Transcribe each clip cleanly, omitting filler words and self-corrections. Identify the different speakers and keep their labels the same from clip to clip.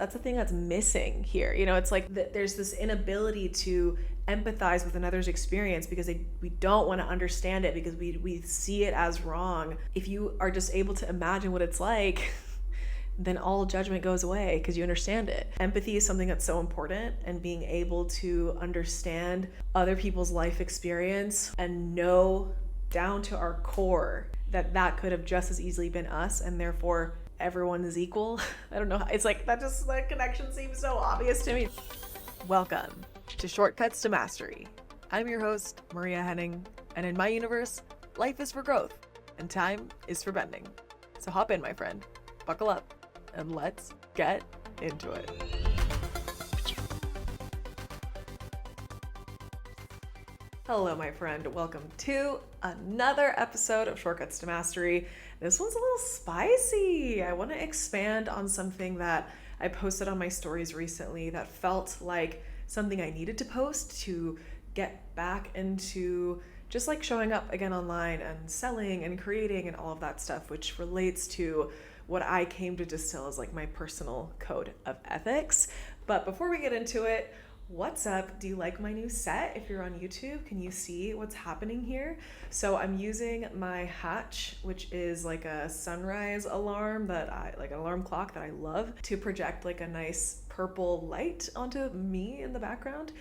Speaker 1: That's the thing that's missing here. You know, it's like there's this inability to empathize with another's experience because we don't want to understand it because we see it as wrong. If you are just able to imagine what it's like, then all judgment goes away because you understand it. Empathy is something that's so important, and being able to understand other people's life experience and know down to our core that that could have just as easily been us, and therefore everyone is equal. I don't know. It's like that connection seems so obvious to me. Welcome to Shortcuts to Mastery. I'm your host, Maria Henning, and in my universe, life is for growth and time is for bending. So hop in, my friend, buckle up, and let's get into it. Hello, my friend. Welcome to another episode of Shortcuts to Mastery. This one's a little spicy. I want to expand on something that I posted on my stories recently that felt like something I needed to post to get back into just like showing up again online and selling and creating and all of that stuff, which relates to what I came to distill as like my personal code of ethics. But before we get into it, what's up? Do you like my new set? If you're on YouTube, can you see what's happening here? So I'm using my Hatch, which is like a sunrise alarm like an alarm clock that I love, to project like a nice purple light onto me in the background.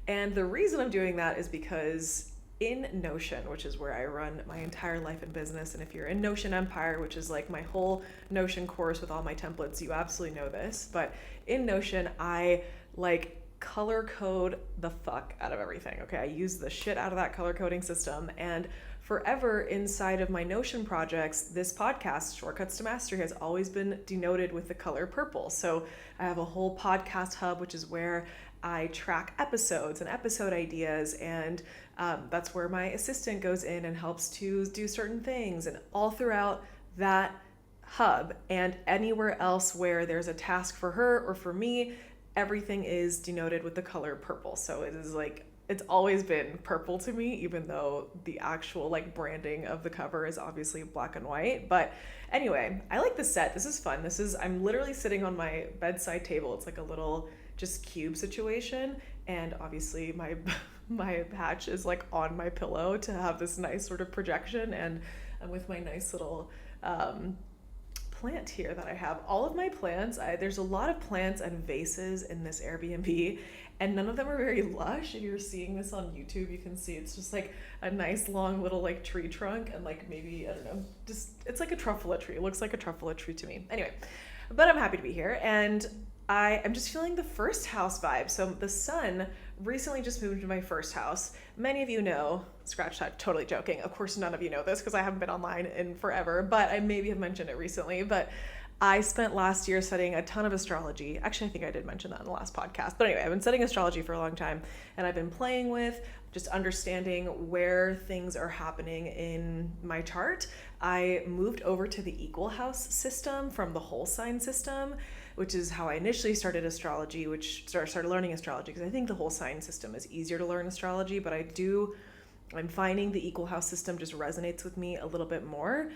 Speaker 1: And the reason I'm doing that is because in Notion, which is where I run my entire life and business, and if you're in Notion Empire, which is like my whole Notion course with all my templates, you absolutely know this, but in Notion, I like color code the fuck out of everything. Okay, I use the shit out of that color coding system, and forever inside of my Notion projects, this podcast, Shortcuts to Mastery, has always been denoted with the color purple. So I have a whole podcast hub, which is where I track episodes and episode ideas, and that's where my assistant goes in and helps to do certain things. And all throughout that hub and anywhere else where there's a task for her or for me, everything is denoted with the color purple. So it is like, it's always been purple to me, even though the actual like branding of the cover is obviously black and white. But anyway, I like the set. This is fun. I'm literally sitting on my bedside table. It's like a little just cube situation. And obviously my Hatch is like on my pillow to have this nice sort of projection. And I'm with my nice little, plant here that I have. All of my plants, there's a lot of plants and vases in this Airbnb, and none of them are very lush. If you're seeing this on YouTube, you can see it's just like a nice long little like tree trunk, and like maybe, I don't know, just it's like a truffula tree. It looks like a truffula tree to me. Anyway, but I'm happy to be here, and I'm just feeling the first house vibe. So the sun recently just moved to my first house. Many of you know, scratch that, totally joking. Of course, none of you know this because I haven't been online in forever, but I maybe have mentioned it recently. But I spent last year studying a ton of astrology. Actually, I think I did mention that in the last podcast. But anyway, I've been studying astrology for a long time, and I've been playing with just understanding where things are happening in my chart. I moved over to the equal house system from the whole sign system, which is how I initially started astrology, started learning astrology, because I think the whole sign system is easier to learn astrology, but I'm finding the equal house system just resonates with me a little bit more.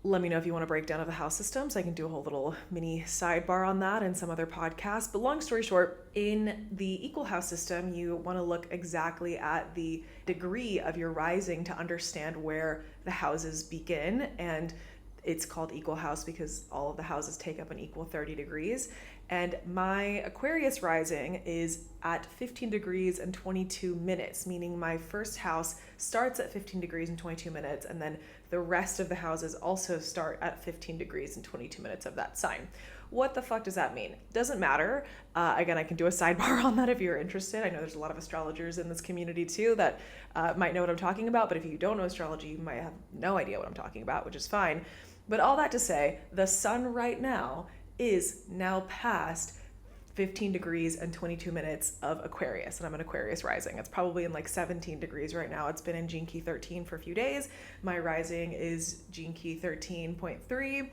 Speaker 1: Let me know if you want a breakdown of the house system, so I can do a whole little mini sidebar on that and some other podcasts. But long story short, in the equal house system, you want to look exactly at the degree of your rising to understand where the houses begin. And it's called equal house because all of the houses take up an equal 30 degrees. And my Aquarius rising is at 15 degrees and 22 minutes, meaning my first house starts at 15 degrees and 22 minutes, and then the rest of the houses also start at 15 degrees and 22 minutes of that sign. What the fuck does that mean? Doesn't matter. Again, I can do a sidebar on that if you're interested. I know there's a lot of astrologers in this community too that might know what I'm talking about, but if you don't know astrology, you might have no idea what I'm talking about, which is fine. But all that to say, the sun right now is now past 15 degrees and 22 minutes of Aquarius, and I'm an Aquarius rising. It's probably in like 17 degrees right now. It's been in GENE Key 13 for a few days. My rising is GENE Key 13.3,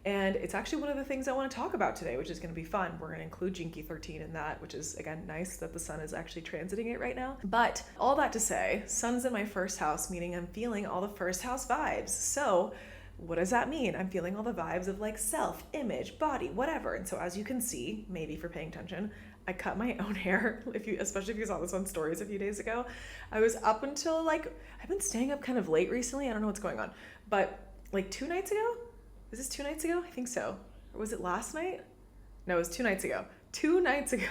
Speaker 1: and it's actually one of the things I want to talk about today, which is going to be fun. We're going to include GENE Key 13 in that, which is, again, nice that the sun is actually transiting it right now. But all that to say, sun's in my first house, meaning I'm feeling all the first house vibes. So what does that mean? I'm feeling all the vibes of like self, image, body, whatever. And so as you can see, maybe for paying attention, I cut my own hair. Especially if you saw this on stories a few days ago, I was up until like, I've been staying up kind of late recently. I don't know what's going on, but like 2 nights ago, is this 2 nights ago? I think so. Or was it last night? No, it was 2 nights ago. 2 nights ago.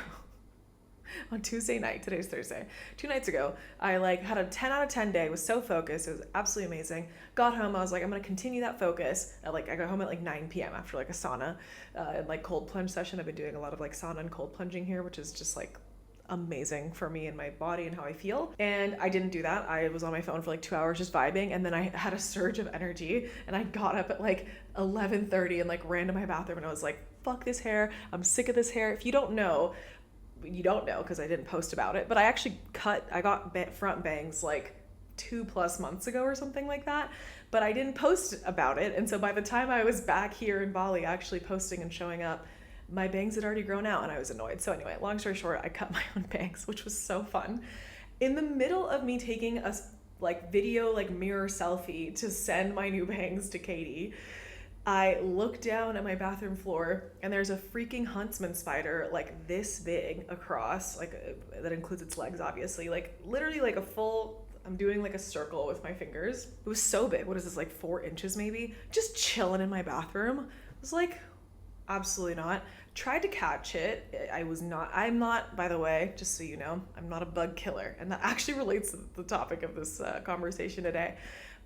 Speaker 1: On Tuesday night, today's Thursday, 2 nights ago, I like had a 10 out of 10 day, was so focused. It was absolutely amazing. Got home, I was like, I'm going to continue that focus. I got home at like 9 p.m. after like a sauna and like cold plunge session. I've been doing a lot of like sauna and cold plunging here, which is just like amazing for me and my body and how I feel. And I didn't do that. I was on my phone for like 2 hours just vibing, and then I had a surge of energy and I got up at like 11:30 and like ran to my bathroom and I was like, fuck this hair. I'm sick of this hair. If you don't know, you don't know because I didn't post about it, but I actually I got front bangs like 2+ months ago or something like that, but I didn't post about it. And so by the time I was back here in Bali actually posting and showing up, my bangs had already grown out and I was annoyed. So anyway, long story short, I cut my own bangs, which was so fun. In the middle of me taking a like video, like mirror selfie to send my new bangs to Katie, I look down at my bathroom floor and there's a freaking huntsman spider like this big across, like that includes its legs obviously, like literally like a full, I'm doing like a circle with my fingers. It was so big. What is this, like 4 inches maybe? Just chilling in my bathroom. I was like, absolutely not. Tried to catch it. I'm not, by the way, just so you know, I'm not a bug killer. And that actually relates to the topic of this conversation today.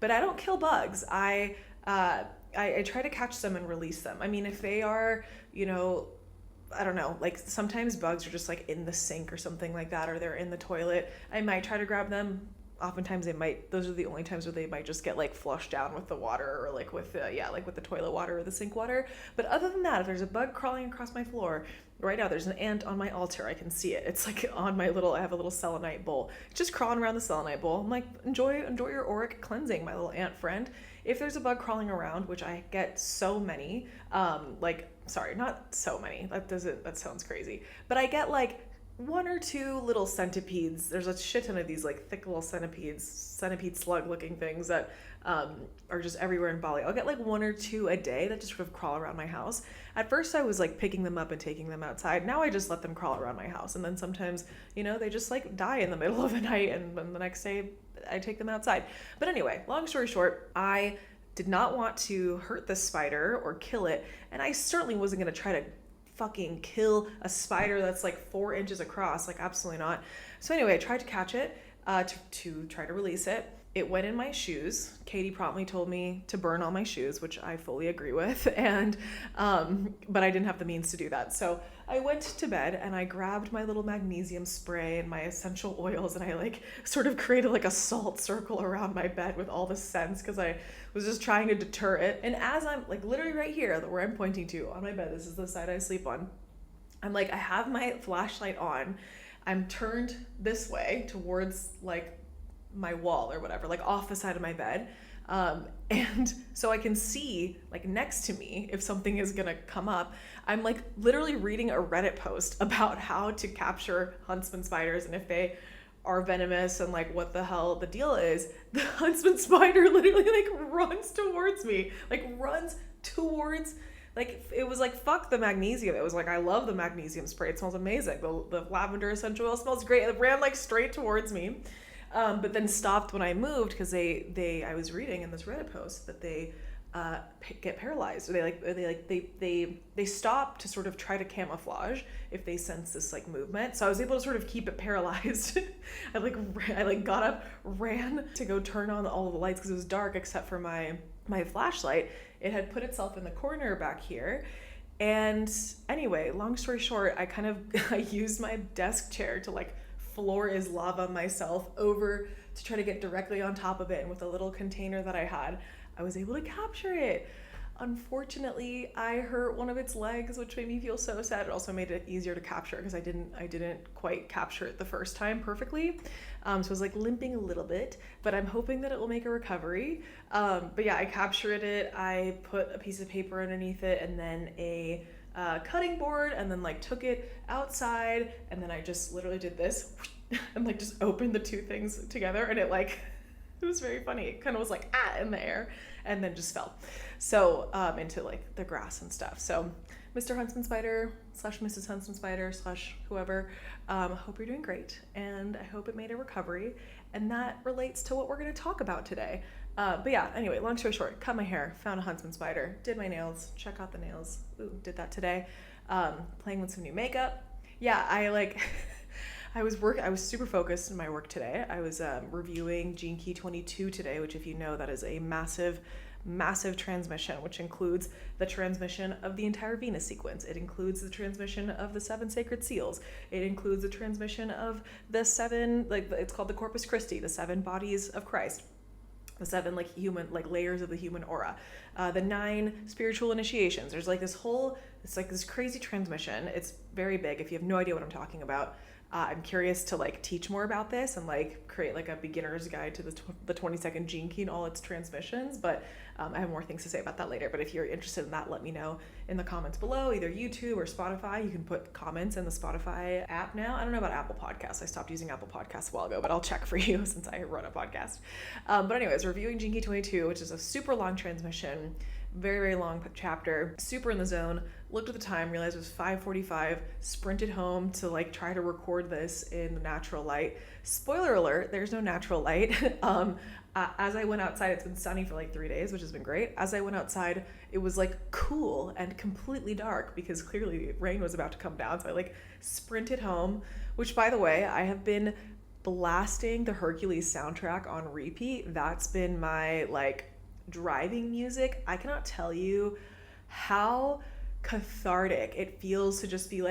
Speaker 1: But I don't kill bugs. I try to catch them and release them. I mean, if they are, you know, I don't know, like sometimes bugs are just like in the sink or something like that, or they're in the toilet. I might try to grab them. Oftentimes those are the only times where they might just get like flushed down with the water or like with the toilet water or the sink water. But other than that, if there's a bug crawling across my floor, right now there's an ant on my altar. I can see it. It's like on I have a little selenite bowl. It's just crawling around the selenite bowl. I'm like, enjoy your auric cleansing, my little ant friend. If there's a bug crawling around, which I get so many, sorry, not so many. That sounds crazy. But I get like 1 or 2 little centipedes. There's a shit ton of these like thick little centipede slug looking things that are just everywhere in Bali. I'll get like 1 or 2 a day that just sort of crawl around my house. At first I was like picking them up and taking them outside. Now I just let them crawl around my house. And then sometimes, you know, they just like die in the middle of the night, and then the next day I take them outside. But anyway, long story short, I did not want to hurt this spider or kill it. And I certainly wasn't going to try to fucking kill a spider that's like 4 inches across. Like, absolutely not. So anyway, I tried to catch it to try to release it. It went in my shoes. Katie promptly told me to burn all my shoes, which I fully agree with. And, but I didn't have the means to do that. So I went to bed and I grabbed my little magnesium spray and my essential oils, and I like sort of created like a salt circle around my bed with all the scents, because I was just trying to deter it. And as I'm like literally right here, where I'm pointing to on my bed, this is the side I sleep on. I'm like, I have my flashlight on. I'm turned this way towards like my wall or whatever, like off the side of my bed. And so I can see like next to me if something is gonna come up. I'm like literally reading a Reddit post about how to capture huntsman spiders and if they are venomous and like what the hell the deal is. The huntsman spider literally like runs towards me, like it was like, fuck the magnesium. It was like, I love the magnesium spray. It smells amazing. The lavender essential oil smells great. It ran like straight towards me. But then stopped when I moved, because I was reading in this Reddit post that they get paralyzed. Or they stop to sort of try to camouflage if they sense this like movement. So I was able to sort of keep it paralyzed. I got up, ran to go turn on all of the lights because it was dark except for my flashlight. It had put itself in the corner back here. And anyway, long story short, I used my desk chair to like floor is lava myself over to try to get directly on top of it. And with a little container that I had, I was able to capture it. Unfortunately, I hurt one of its legs, which made me feel so sad. It also made it easier to capture because I didn't quite capture it the first time perfectly. So I was like limping a little bit, but I'm hoping that it will make a recovery. But yeah, I captured it. I put a piece of paper underneath it and then a cutting board, and then like took it outside, and then I just literally did this and like just opened the two things together, and it like It was very funny. It kind of was like, in the air, and then just fell. So, into like the grass and stuff. So, Mr. Huntsman Spider / Mrs. Huntsman Spider / whoever, hope you're doing great. And I hope it made a recovery. And that relates to what we're going to talk about today. But yeah, anyway, long story short, cut my hair, found a huntsman spider, did my nails, check out the nails. Ooh, did that today. Playing with some new makeup. Yeah, I was super focused in my work today. I was reviewing Gene Key 22 today, which, if you know, that is a massive transmission, which includes the transmission of the entire Venus sequence. It includes the transmission of the 7 sacred seals. It includes the transmission of the 7, it's called the Corpus Christi, the 7 bodies of Christ. The 7 human layers of the human aura, the 9 spiritual initiations. There's this crazy transmission. It's very big. If you have no idea what I'm talking about, I'm curious to teach more about this and create a beginner's guide to the 22nd gene key and all its transmissions. But I have more things to say about that later. But if you're interested in that, let me know in the comments below, either YouTube or Spotify. You can put comments in the Spotify app now. I don't know about Apple Podcasts. I stopped using Apple Podcasts a while ago, but I'll check for you since I run a podcast. But anyways, reviewing Gene Key 22, which is a super long transmission, very, very long chapter, super in the zone. Looked at the time, realized it was 5:45, sprinted home to try to record this in the natural light. Spoiler alert, there's no natural light. As I went outside, it's been sunny for 3 days, which has been great. As I went outside, it was cool and completely dark because clearly rain was about to come down. So I sprinted home, which, by the way, I have been blasting the Hercules soundtrack on repeat. That's been my driving music. I cannot tell you how cathartic it feels to just be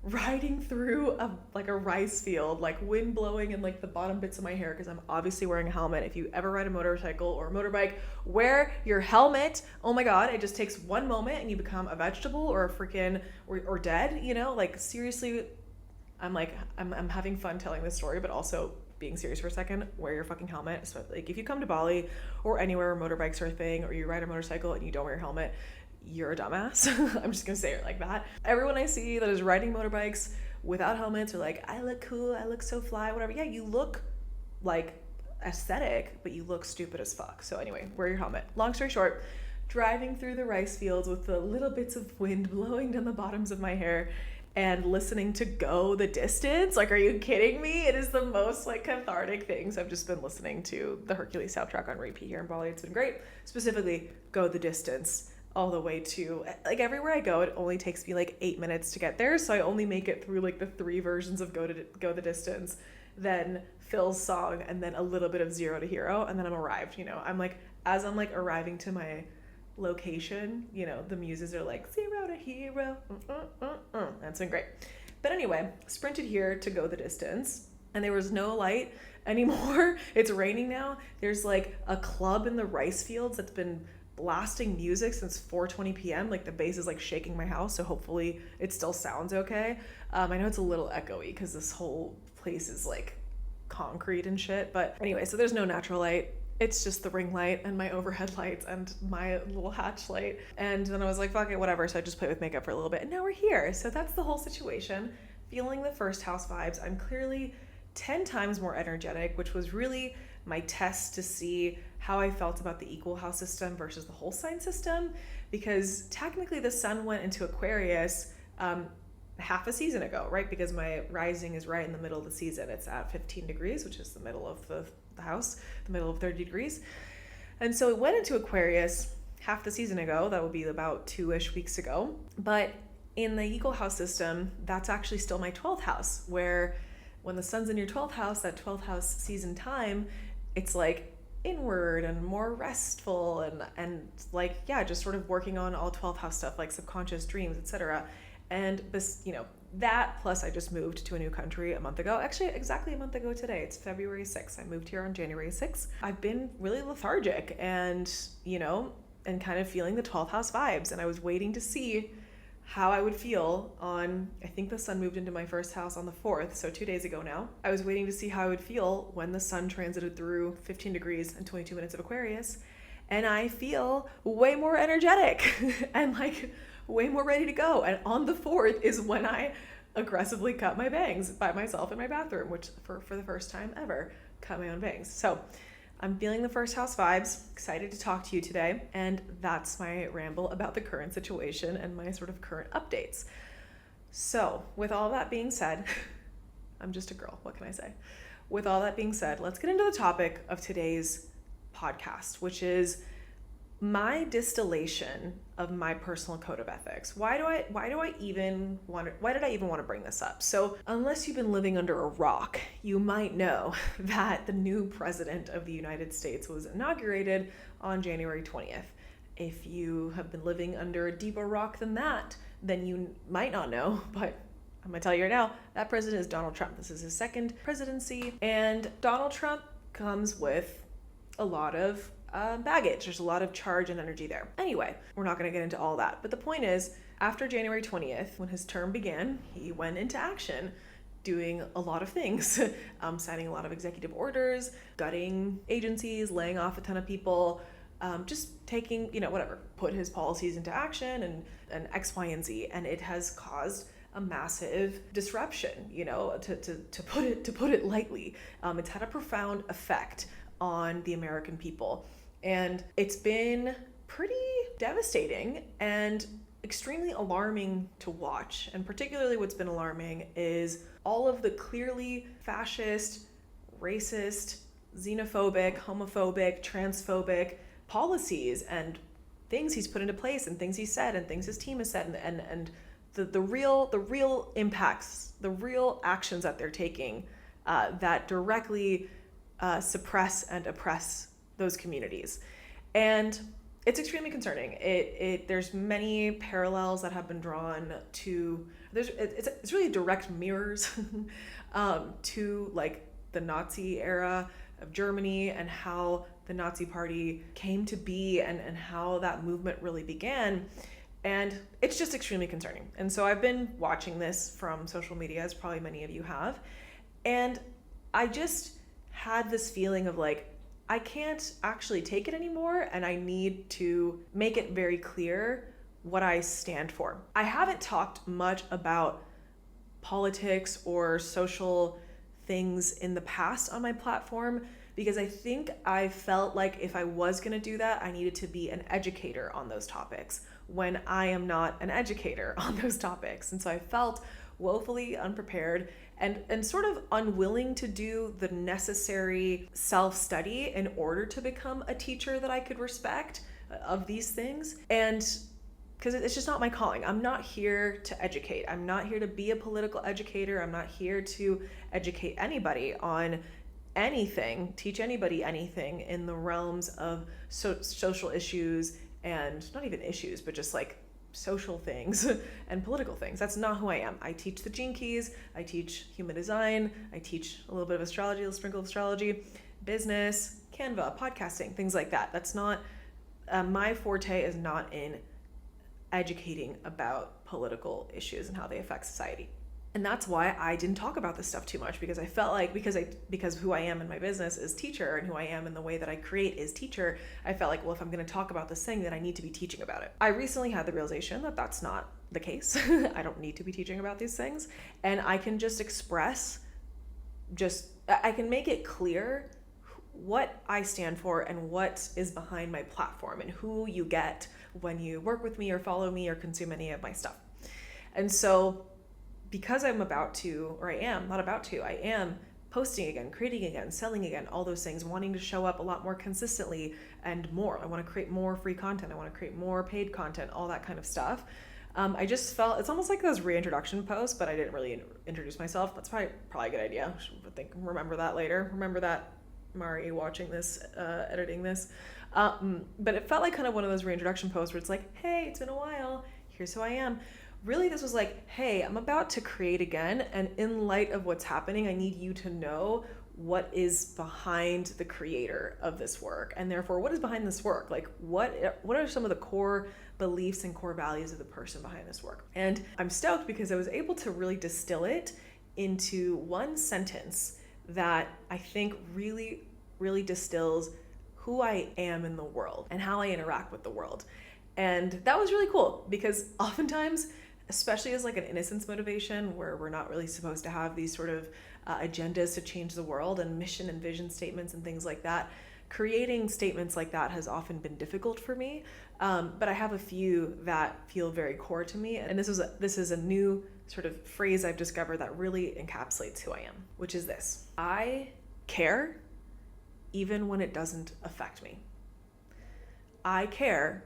Speaker 1: riding through a rice field, wind blowing in the bottom bits of my hair because I'm obviously wearing a helmet. If you ever ride a motorcycle or a motorbike, wear your helmet. Oh my god, it just takes one moment and you become a vegetable or a freaking or dead, seriously. I'm having fun telling this story, but also being serious for a second. Wear your fucking helmet. So if you come to Bali or anywhere where motorbikes are a thing, or you ride a motorcycle and you don't wear your helmet, you're a dumbass. I'm just gonna say it like that. Everyone I see that is riding motorbikes without helmets are I look cool, I look so fly, whatever. Yeah, you look aesthetic, but you look stupid as fuck. So anyway, wear your helmet. Long story short, driving through the rice fields with the little bits of wind blowing down the bottoms of my hair and listening to Go the Distance. Are you kidding me? It is the most cathartic thing. So I've just been listening to the Hercules soundtrack on repeat here in Bali. It's been great. Specifically, Go the Distance all the way to everywhere I go. It only takes me 8 minutes to get there. So I only make it through the 3 versions of Go the Distance, then Phil's song, and then a little bit of Zero to Hero, and then I'm arrived. I'm as I'm arriving to my location, the muses are Zero to Hero. That's been great. But anyway, sprinted here to Go the Distance, and there was no light anymore. It's raining now. There's a club in the rice fields that's been blasting music since 4:20 p.m. The bass is shaking my house, so hopefully it still sounds okay. I know it's a little echoey because this whole place is concrete and shit, but anyway, so there's no natural light. It's just the ring light and my overhead lights and my little hatch light. And then I was fuck it, whatever. So I just played with makeup for a little bit, and now we're here. So that's the whole situation. Feeling the first house vibes. I'm clearly 10 times more energetic, which was really my test to see how I felt about the equal house system versus the whole sign system. Because technically the sun went into Aquarius half a season ago, right? Because my rising is right in the middle of the season. It's at 15 degrees, which is the middle of the house, the middle of 30 degrees. And so it went into Aquarius half the season ago. That would be about 2-ish weeks ago. But in the equal house system, that's actually still my 12th house, where when the sun's in your 12th house, that 12th house season time, it's inward and more restful and just sort of working on all 12th house stuff, subconscious dreams, etc. And this, that plus I just moved to a new country a month ago. Actually, exactly a month ago today. It's February 6th. I moved here on January 6th. I've been really lethargic and kind of feeling the 12th house vibes. And I was waiting to see how I would feel on, I think the sun moved into my first house on the 4th, so 2 days ago now. I was waiting to see how I would feel when the sun transited through 15 degrees and 22 minutes of Aquarius. And I feel way more energetic and way more ready to go. And on the 4th is when I aggressively cut my bangs by myself in my bathroom, which for the first time ever, cut my own bangs. So I'm feeling the first house vibes, excited to talk to you today, and that's my ramble about the current situation and my sort of current updates. So, with all that being said, I'm just a girl, what can I say? With all that being said, let's get into the topic of today's podcast, which is my distillation of my personal code of ethics. Why did I even want to bring this up? So, unless you've been living under a rock, you might know that the new president of the United States was inaugurated on January 20th. If you have been living under a deeper rock than that, then you might not know, but I'm gonna tell you right now, that president is Donald Trump. This is his second presidency, and Donald Trump comes with a lot of baggage. There's a lot of charge and energy there. Anyway, we're not going to get into all that. But the point is, after January 20th, when his term began, he went into action, doing a lot of things, signing a lot of executive orders, gutting agencies, laying off a ton of people, just taking, put his policies into action and X, Y, and Z. And it has caused a massive disruption, to put it lightly. It's had a profound effect on the American people. And it's been pretty devastating and extremely alarming to watch. And particularly what's been alarming is all of the clearly fascist, racist, xenophobic, homophobic, transphobic policies and things he's put into place and things he said and things his team has said and the real impacts, the real actions that they're taking that directly suppress and oppress those communities. And it's extremely concerning. There's many parallels that have been drawn to, it's really direct mirrors to like the Nazi era of Germany and how the Nazi Party came to be and how that movement really began. And it's just extremely concerning. And so I've been watching this from social media, as probably many of you have. And I just had this feeling of like, I can't actually take it anymore, and I need to make it very clear what I stand for. I haven't talked much about politics or social things in the past on my platform because I think I felt like if I was going to do that, I needed to be an educator on those topics when I am not an educator on those topics. And so I felt woefully unprepared and sort of unwilling to do the necessary self-study in order to become a teacher that I could respect of these things. And because it's just not my calling. I'm not here to educate. I'm not here to be a political educator. I'm not here to educate anybody on anything, teach anybody anything in the realms of social issues and not even issues, but just like social things and political things. That's not who I am. I teach the GENE Keys, I teach human design, I teach a little bit of astrology, a sprinkle of astrology, business, Canva, podcasting, things like that. That's not, my forte is not in educating about political issues and how they affect society. And that's why I didn't talk about this stuff too much, because I felt like because who I am in my business is teacher and who I am in the way that I create is teacher, I felt like, well, if I'm going to talk about this thing, then I need to be teaching about it. I recently had the realization that that's not the case. I don't need to be teaching about these things, and I can just I can make it clear what I stand for and what is behind my platform and who you get when you work with me or follow me or consume any of my stuff. And so because I am posting again, creating again, selling again, all those things, wanting to show up a lot more consistently and more. I want to create more free content. I want to create more paid content, all that kind of stuff. I just felt, it's almost like those reintroduction posts, but I didn't really introduce myself. That's probably a good idea. Remember that later. Remember that, Mari, watching this, editing this. But it felt like kind of one of those reintroduction posts where it's like, hey, it's been a while. Here's who I am. Really, this was like, hey, I'm about to create again, and in light of what's happening, I need you to know what is behind the creator of this work, and therefore, what is behind this work? Like, what are some of the core beliefs and core values of the person behind this work? And I'm stoked because I was able to really distill it into one sentence that I think really, really distills who I am in the world and how I interact with the world. And that was really cool because oftentimes, especially as like an innocence motivation where we're not really supposed to have these sort of agendas to change the world and mission and vision statements and things like that, creating statements like that has often been difficult for me, but I have a few that feel very core to me. And this is a new sort of phrase I've discovered that really encapsulates who I am, which is this: I care even when it doesn't affect me. I care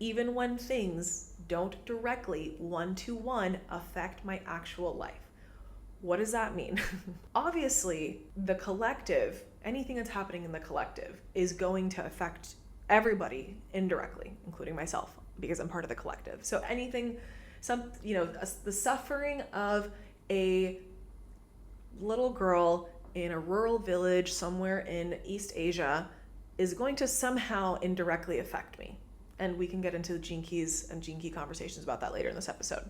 Speaker 1: even when things don't directly one-to-one affect my actual life. What does that mean? Obviously, the collective, anything that's happening in the collective, is going to affect everybody indirectly, including myself, because I'm part of the collective. So anything, the suffering of a little girl in a rural village somewhere in East Asia is going to somehow indirectly affect me. And we can get into the gene keys and gene key conversations about that later in this episode.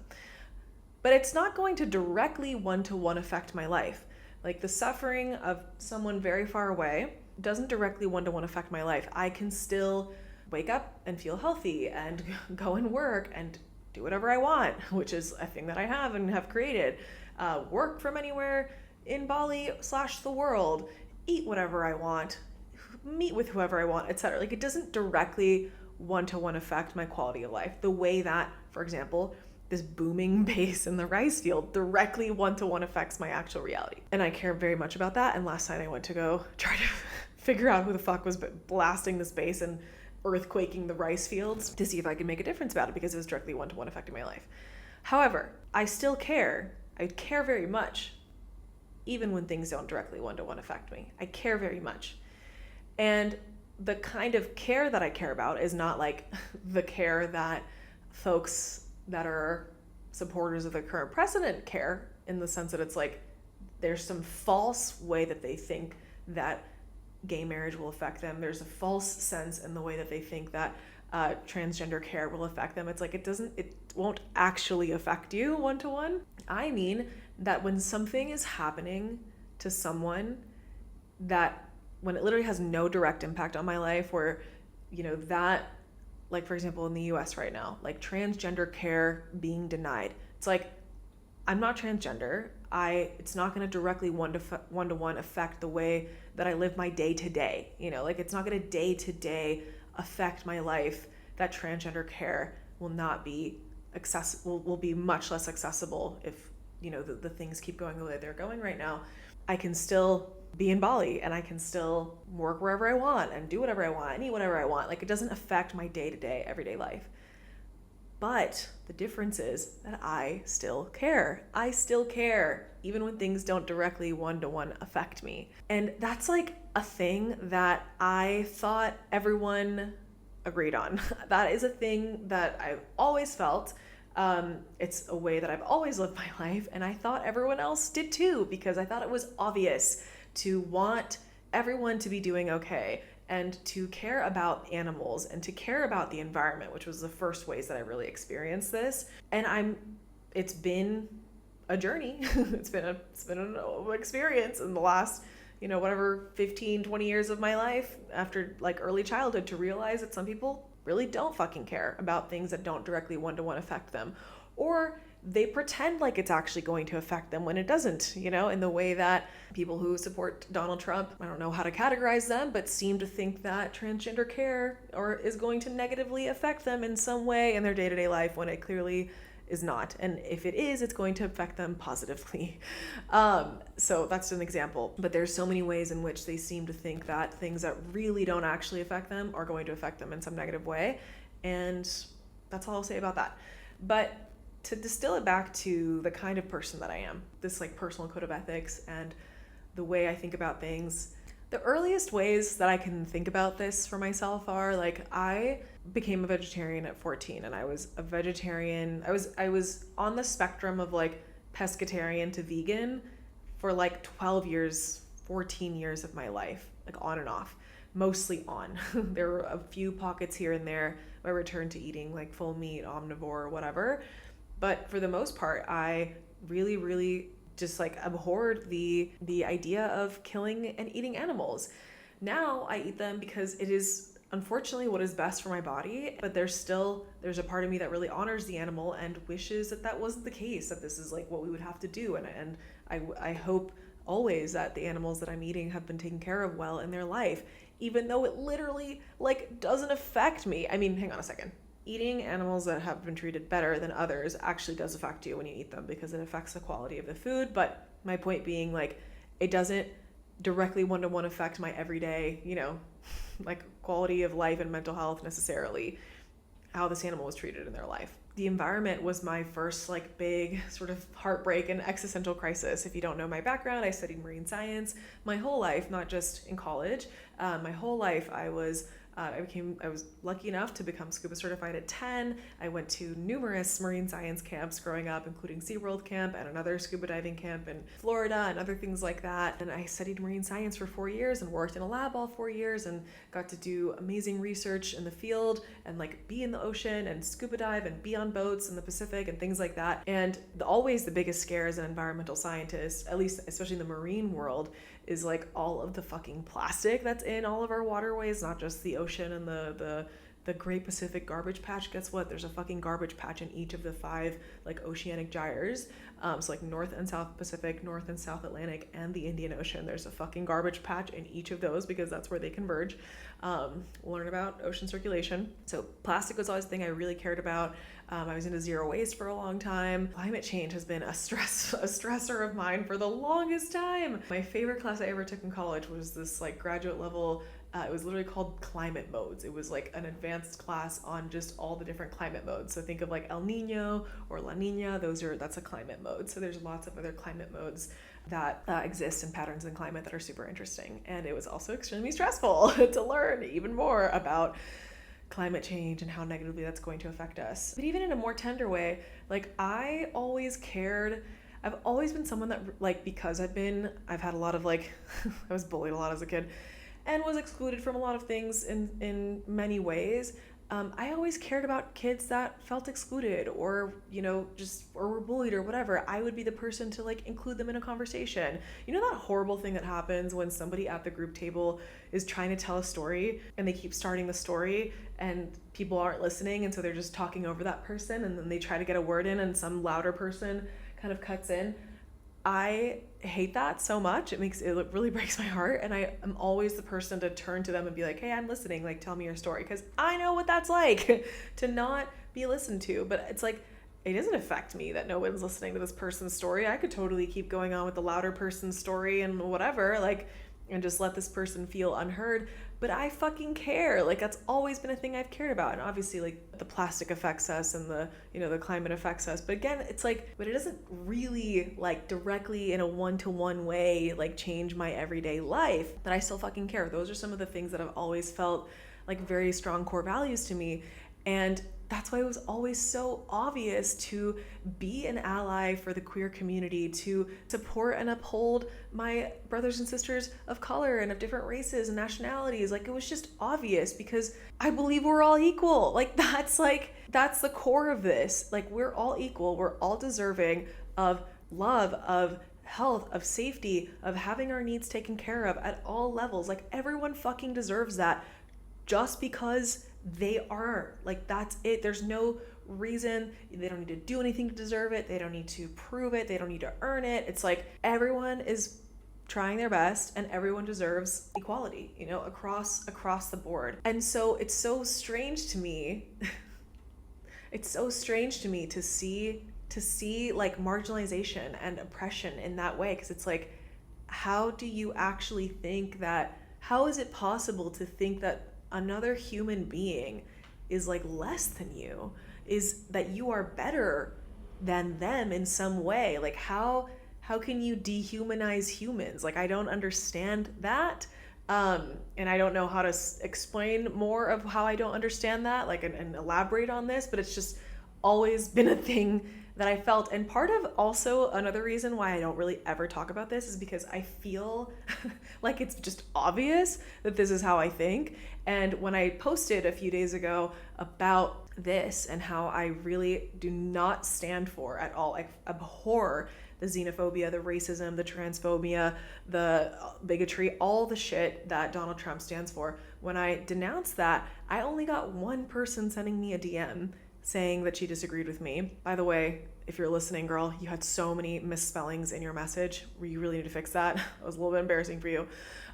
Speaker 1: But it's not going to directly one-to-one affect my life. Like, the suffering of someone very far away doesn't directly one-to-one affect my life. I can still wake up and feel healthy and go and work and do whatever I want, which is a thing that I have and have created. Work from anywhere in Bali / the world, eat whatever I want, meet with whoever I want, etc. Like, it doesn't directly one-to-one affect my quality of life the way that, for example, this booming bass in the rice field directly one-to-one affects my actual reality. And I care very much about that. And last night I went to go try to figure out who the fuck was blasting this bass and earthquaking the rice fields to see if I could make a difference about it, because it was directly one-to-one affecting my life. However, I still care. I care very much, even when things don't directly one-to-one affect me. I care very much. And the kind of care that I care about is not like the care that folks that are supporters of the current precedent care, in the sense that it's like there's some false way that they think that gay marriage will affect them. There's a false sense in the way that they think that transgender care will affect them. It's like it won't actually affect you one-to-one. I mean that when something is happening to someone that, when it literally has no direct impact on my life, where, that, like, for example, in the US right now, like transgender care being denied. It's like, I'm not transgender. It's not going to directly one-to-one affect the way that I live my day-to-day. Like, it's not going to day-to-day affect my life that transgender care will not be accessible, will be much less accessible if, the things keep going the way they're going right now. I can still be in Bali and I can still work wherever I want and do whatever I want and eat whatever I want. Like, it doesn't affect my day-to-day, everyday life. But the difference is that I still care. I still care, even when things don't directly one-to-one affect me. And that's like a thing that I thought everyone agreed on. That is a thing that I've always felt. It's a way that I've always lived my life, and I thought everyone else did too, because I thought it was obvious to want everyone to be doing okay and to care about animals and to care about the environment, which was the first ways that I really experienced this. And it's been a journey. it's been an experience in the last, 15, 20 years of my life, after like early childhood, to realize that some people really don't fucking care about things that don't directly one-to-one affect them, or they pretend like it's actually going to affect them when it doesn't, in the way that people who support Donald Trump, I don't know how to categorize them, but seem to think that transgender care is going to negatively affect them in some way in their day-to-day life, when it clearly is not. And if it is, it's going to affect them positively. So that's an example. But there's so many ways in which they seem to think that things that really don't actually affect them are going to affect them in some negative way. And that's all I'll say about that. But to distill it back to the kind of person that I am, this like personal code of ethics and the way I think about things, the earliest ways that I can think about this for myself are like, I became a vegetarian at 14, and I was a vegetarian. I was on the spectrum of like pescatarian to vegan for like 12 years, 14 years of my life, like on and off, mostly on. There were a few pockets here and there where I returned to eating like full meat, omnivore, whatever. But for the most part, I really, really just like abhorred the idea of killing and eating animals. Now I eat them because it is unfortunately what is best for my body, but there's a part of me that really honors the animal and wishes that wasn't the case, that this is like what we would have to do. And I hope always that the animals that I'm eating have been taken care of well in their life, even though it literally like doesn't affect me. I mean, hang on a second. Eating animals that have been treated better than others actually does affect you when you eat them because it affects the quality of the food. But my point being, like, it doesn't directly one-to-one affect my everyday, like quality of life and mental health necessarily, how this animal was treated in their life. The environment was my first like big sort of heartbreak and existential crisis. If you don't know my background, I studied marine science my whole life, not just in college. My whole life I was lucky enough to become scuba certified at 10. I went to numerous marine science camps growing up, including SeaWorld camp and another scuba diving camp in Florida and other things like that. And I studied marine science for 4 years and worked in a lab all 4 years and got to do amazing research in the field and like be in the ocean and scuba dive and be on boats in the Pacific and things like that. And always the biggest scare as an environmental scientist, at least especially in the marine world, is like all of the fucking plastic that's in all of our waterways, not just the ocean and the Great Pacific Garbage Patch. Guess what? There's a fucking garbage patch in each of the 5 like oceanic gyres. So like North and South Pacific, North and South Atlantic, and the Indian Ocean. There's a fucking garbage patch in each of those because that's where they converge. Learn about ocean circulation. So plastic was always the thing I really cared about. I was into zero waste for a long time. Climate change has been a stressor of mine for the longest time. My favorite class I ever took in college was this like graduate level. It was literally called climate modes. It was like an advanced class on just all the different climate modes. So think of like El Nino or La Nina. That's a climate mode. So there's lots of other climate modes that exist in patterns in climate that are super interesting. And it was also extremely stressful to learn even more about climate change and how negatively that's going to affect us. But even in a more tender way, like I've always been someone that like, because I've had a lot of like, I was bullied a lot as a kid and was excluded from a lot of things in many ways. I always cared about kids that felt excluded or, or were bullied or whatever. I would be the person to like include them in a conversation. You know that horrible thing that happens when somebody at the group table is trying to tell a story and they keep starting the story and people aren't listening, and so they're just talking over that person, and then they try to get a word in and some louder person kind of cuts in. I hate that so much. It really breaks my heart, and I am always the person to turn to them and be like, hey, I'm listening, like tell me your story, because I know what that's like to not be listened to. But it's like, it doesn't affect me that no one's listening to this person's story. I could totally keep going on with the louder person's story and whatever, like, and just let this person feel unheard. But I fucking care. Like, that's always been a thing I've cared about. And obviously, like, the plastic affects us and the climate affects us. But again, it's like, but it doesn't really like directly in a one-to-one way, like change my everyday life. But I still fucking care. Those are some of the things that I've always felt like very strong core values to me. And that's why it was always so obvious to be an ally for the queer community, to support and uphold my brothers and sisters of color and of different races and nationalities. Like, it was just obvious because I believe we're all equal. That's the core of this. Like, we're all equal. We're all deserving of love, of health, of safety, of having our needs taken care of at all levels. Like, everyone fucking deserves that just because they are. Like, that's it. There's no reason. They don't need to do anything to deserve it. They don't need to prove it. They don't need to earn it. It's like everyone is trying their best and everyone deserves equality, across the board. And so it's so strange to me. It's so strange to me to see like marginalization and oppression in that way, because it's like, how do you actually think that? How is it possible to think that another human being is like less than you, is that you are better than them in some way? Like, how can you dehumanize humans? Like, I don't understand that. And I don't know how to explain more of how I don't understand that, like, and elaborate on this, but it's just always been a thing that I felt. And part of also another reason why I don't really ever talk about this is because I feel like it's just obvious that this is how I think. And when I posted a few days ago about this and how I really do not stand for at all, I abhor the xenophobia, the racism, the transphobia, the bigotry, all the shit that Donald Trump stands for. When I denounced that, I only got one person sending me a DM saying that she disagreed with me. By the way, if you're listening, girl, you had so many misspellings in your message where you really need to fix that. It was a little bit embarrassing for you,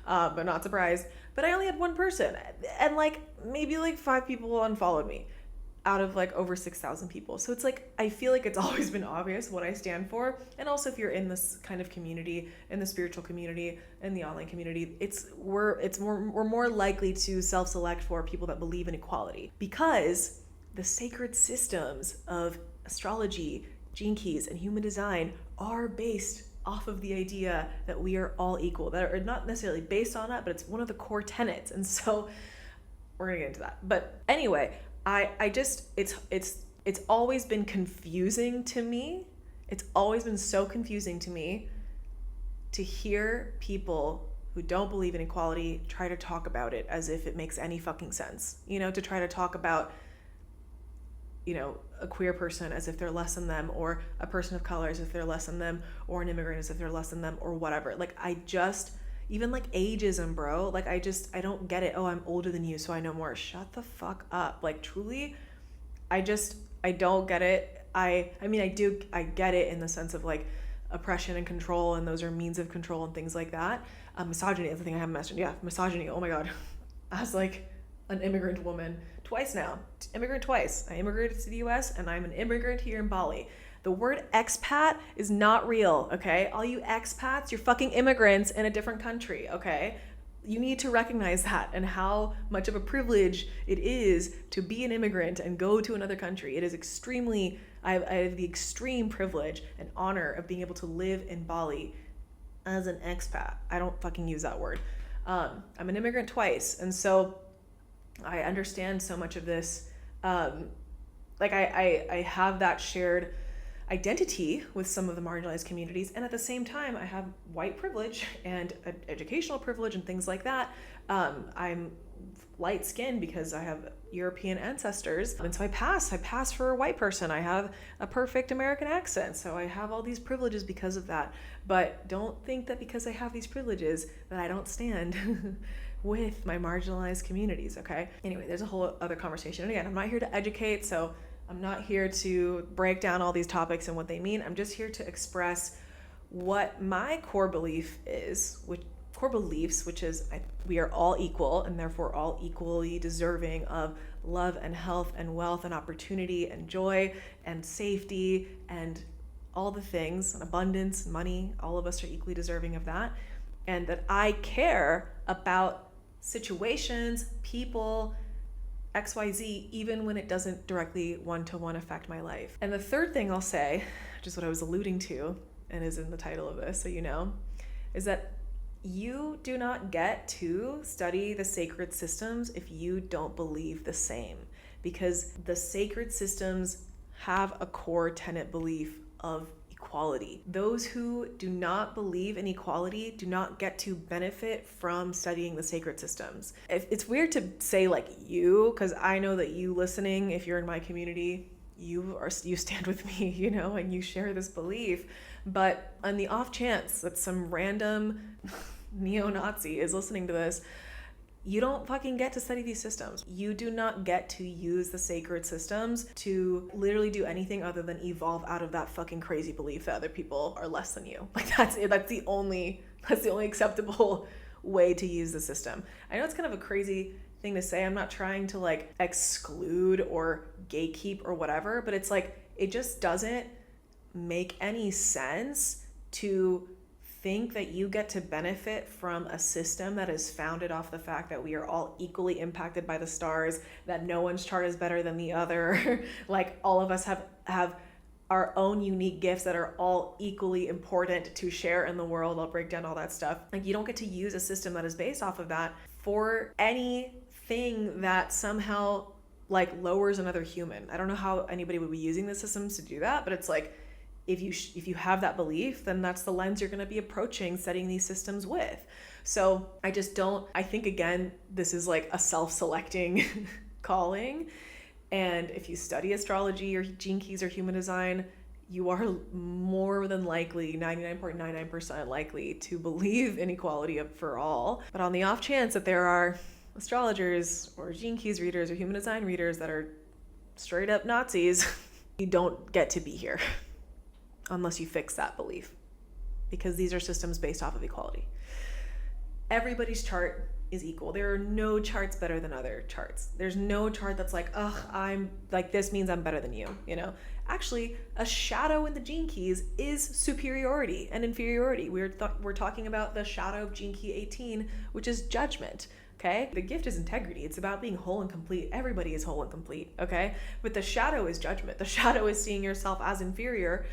Speaker 1: but not surprised. But I only had one person, and like maybe like 5 people unfollowed me out of like over 6,000 people. So it's like, I feel like it's always been obvious what I stand for. And also if you're in this kind of community, in the spiritual community, in the online community, we're more likely to self-select for people that believe in equality, because the sacred systems of astrology, gene keys, and human design are based off of the idea that we are all equal, that are not necessarily based on that, but it's one of the core tenets. And so we're gonna get into that. But anyway, I just, it's always been confusing to me. It's always been so confusing to me to hear people who don't believe in equality try to talk about it as if it makes any fucking sense. You know, to try to talk about, you know, a queer person as if they're less than them, or a person of color as if they're less than them, or an immigrant as if they're less than them, or whatever. Like, I just, even like ageism, bro, like I don't get it. Oh, I'm older than you, so I know more. Shut the fuck up. Like, truly, I don't get it. I mean, I get it in the sense of like oppression and control, and those are means of control and things like that. Misogyny is the thing I haven't mentioned. Yeah, misogyny. Oh my God. As like an immigrant woman twice now. Immigrant twice. I immigrated to the US, and I'm an immigrant here in Bali. The word expat is not real, okay? All you expats, you're fucking immigrants in a different country, okay? You need to recognize that, and how much of a privilege it is to be an immigrant and go to another country. It is extremely, I have the extreme privilege and honor of being able to live in Bali as an expat. I don't fucking use that word. I'm an immigrant twice, and so I understand so much of this. Like I have that shared identity with some of the marginalized communities, and at the same time I have white privilege and educational privilege and things like that. I'm light skinned because I have European ancestors, and so I pass for a white person. I have a perfect American accent, so I have all these privileges because of that. But don't think that because I have these privileges that I don't stand with my marginalized communities, okay? Anyway, there's a whole other conversation, and again, I'm not here to educate, so I'm not here to break down all these topics and what they mean. I'm just here to express what my core beliefs, which is we are all equal, and therefore all equally deserving of love and health and wealth and opportunity and joy and safety and all the things, and abundance and money. All of us are equally deserving of that. And that I care about situations, people, XYZ, even when it doesn't directly one-to-one affect my life. And the third thing I'll say, which is what I was alluding to and is in the title of this, so you know, is that you do not get to study the sacred systems if you don't believe the same, because the sacred systems have a core tenet belief of equality. Those who do not believe in equality do not get to benefit from studying the sacred systems. It's weird to say like you, because I know that you listening, if you're in my community, you stand with me, you know, and you share this belief. But on the off chance that some random neo-Nazi is listening to this, you don't fucking get to study these systems. You do not get to use the sacred systems to literally do anything other than evolve out of that fucking crazy belief that other people are less than you. Like that's the only acceptable way to use the system. I know it's kind of a crazy thing to say. I'm not trying to like exclude or gatekeep or whatever, but it's like, it just doesn't make any sense to think that you get to benefit from a system that is founded off the fact that we are all equally impacted by the stars, that no one's chart is better than the other. Like all of us have our own unique gifts that are all equally important to share in the world. I'll break down all that stuff. Like you don't get to use a system that is based off of that for anything that somehow like lowers another human. I don't know how anybody would be using the systems to do that, but it's like, if you have that belief, then that's the lens you're going to be approaching studying these systems with. So I think again, this is like a self-selecting calling. And if you study astrology or gene keys or human design, you are more than likely, 99.99% likely to believe in equality for all. But on the off chance that there are astrologers or gene keys readers or human design readers that are straight up Nazis, you don't get to be here. unless you fix that belief, because these are systems based off of equality. Everybody's chart is equal. There are no charts better than other charts. There's no chart that's like, ugh, I'm like, this means I'm better than you, you know? Actually, a shadow in the gene keys is superiority and inferiority. We're talking about the shadow of gene key 18, which is judgment. Okay? The gift is integrity. It's about being whole and complete. Everybody is whole and complete. Okay? But the shadow is judgment. The shadow is seeing yourself as inferior,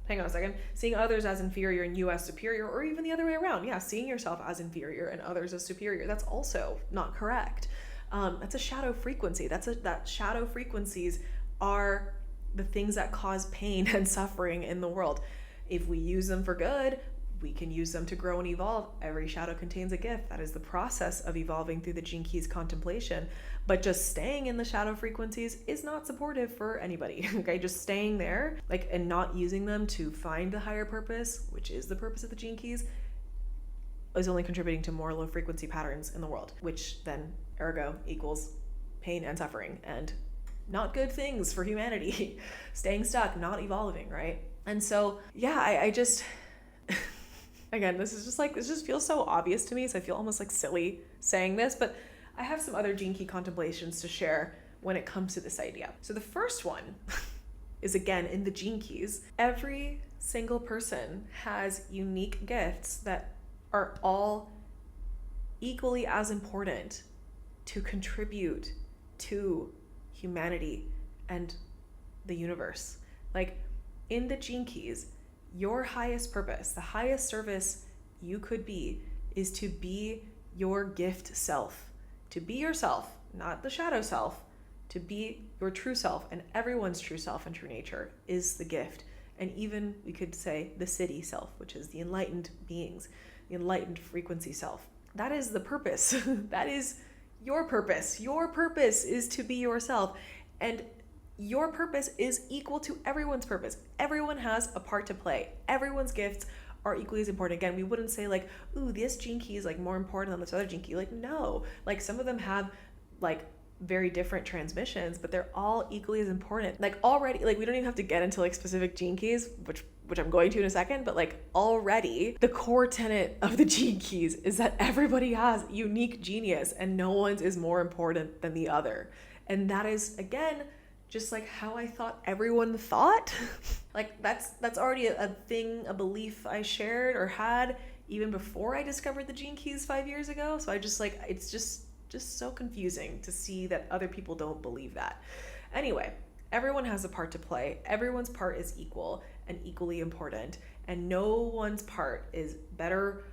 Speaker 1: hang on a second, seeing others as inferior and you as superior, or even the other way around. Yeah, seeing yourself as inferior and others as superior. That's also not correct. That's a shadow frequency. That shadow frequencies are the things that cause pain and suffering in the world. If we use them for good, we can use them to grow and evolve. Every shadow contains a gift. That is the process of evolving through the Gene Keys contemplation. But just staying in the shadow frequencies is not supportive for anybody. Okay, just staying there, and not using them to find the higher purpose, which is the purpose of the Gene Keys, is only contributing to more low frequency patterns in the world, which then ergo equals pain and suffering and not good things for humanity. Staying stuck, not evolving, right? And so, yeah, I just, again, this just feels so obvious to me, so I feel almost silly saying this, but I have some other Gene Key contemplations to share when it comes to this idea. So the first one is, again, in the Gene Keys. Every single person has unique gifts that are all equally as important to contribute to humanity and the universe. In the Gene Keys, your highest purpose, the highest service you could be, is to be your gift self. To be yourself, not the shadow self, to be your true self, and everyone's true self and true nature is the gift. And even, we could say, the Siddhi self, which is the enlightened beings, the enlightened frequency self. That is the purpose. That is your purpose. Your purpose is to be yourself. And your purpose is equal to everyone's purpose. Everyone has a part to play. Everyone's gifts are equally as important. Again, we wouldn't say ooh, this Gene Key is more important than this other Gene Key. No, some of them have very different transmissions, but they're all equally as important. Already, we don't even have to get into specific Gene Keys, which I'm going to in a second, but already the core tenet of the Gene Keys is that everybody has unique genius and no one's is more important than the other. And that is, again, just how I thought everyone thought. That's already a thing, a belief I shared or had even before I discovered the Gene Keys 5 years ago. So I just it's just so confusing to see that other people don't believe that. Anyway, everyone has a part to play. Everyone's part is equal and equally important, and no one's part is better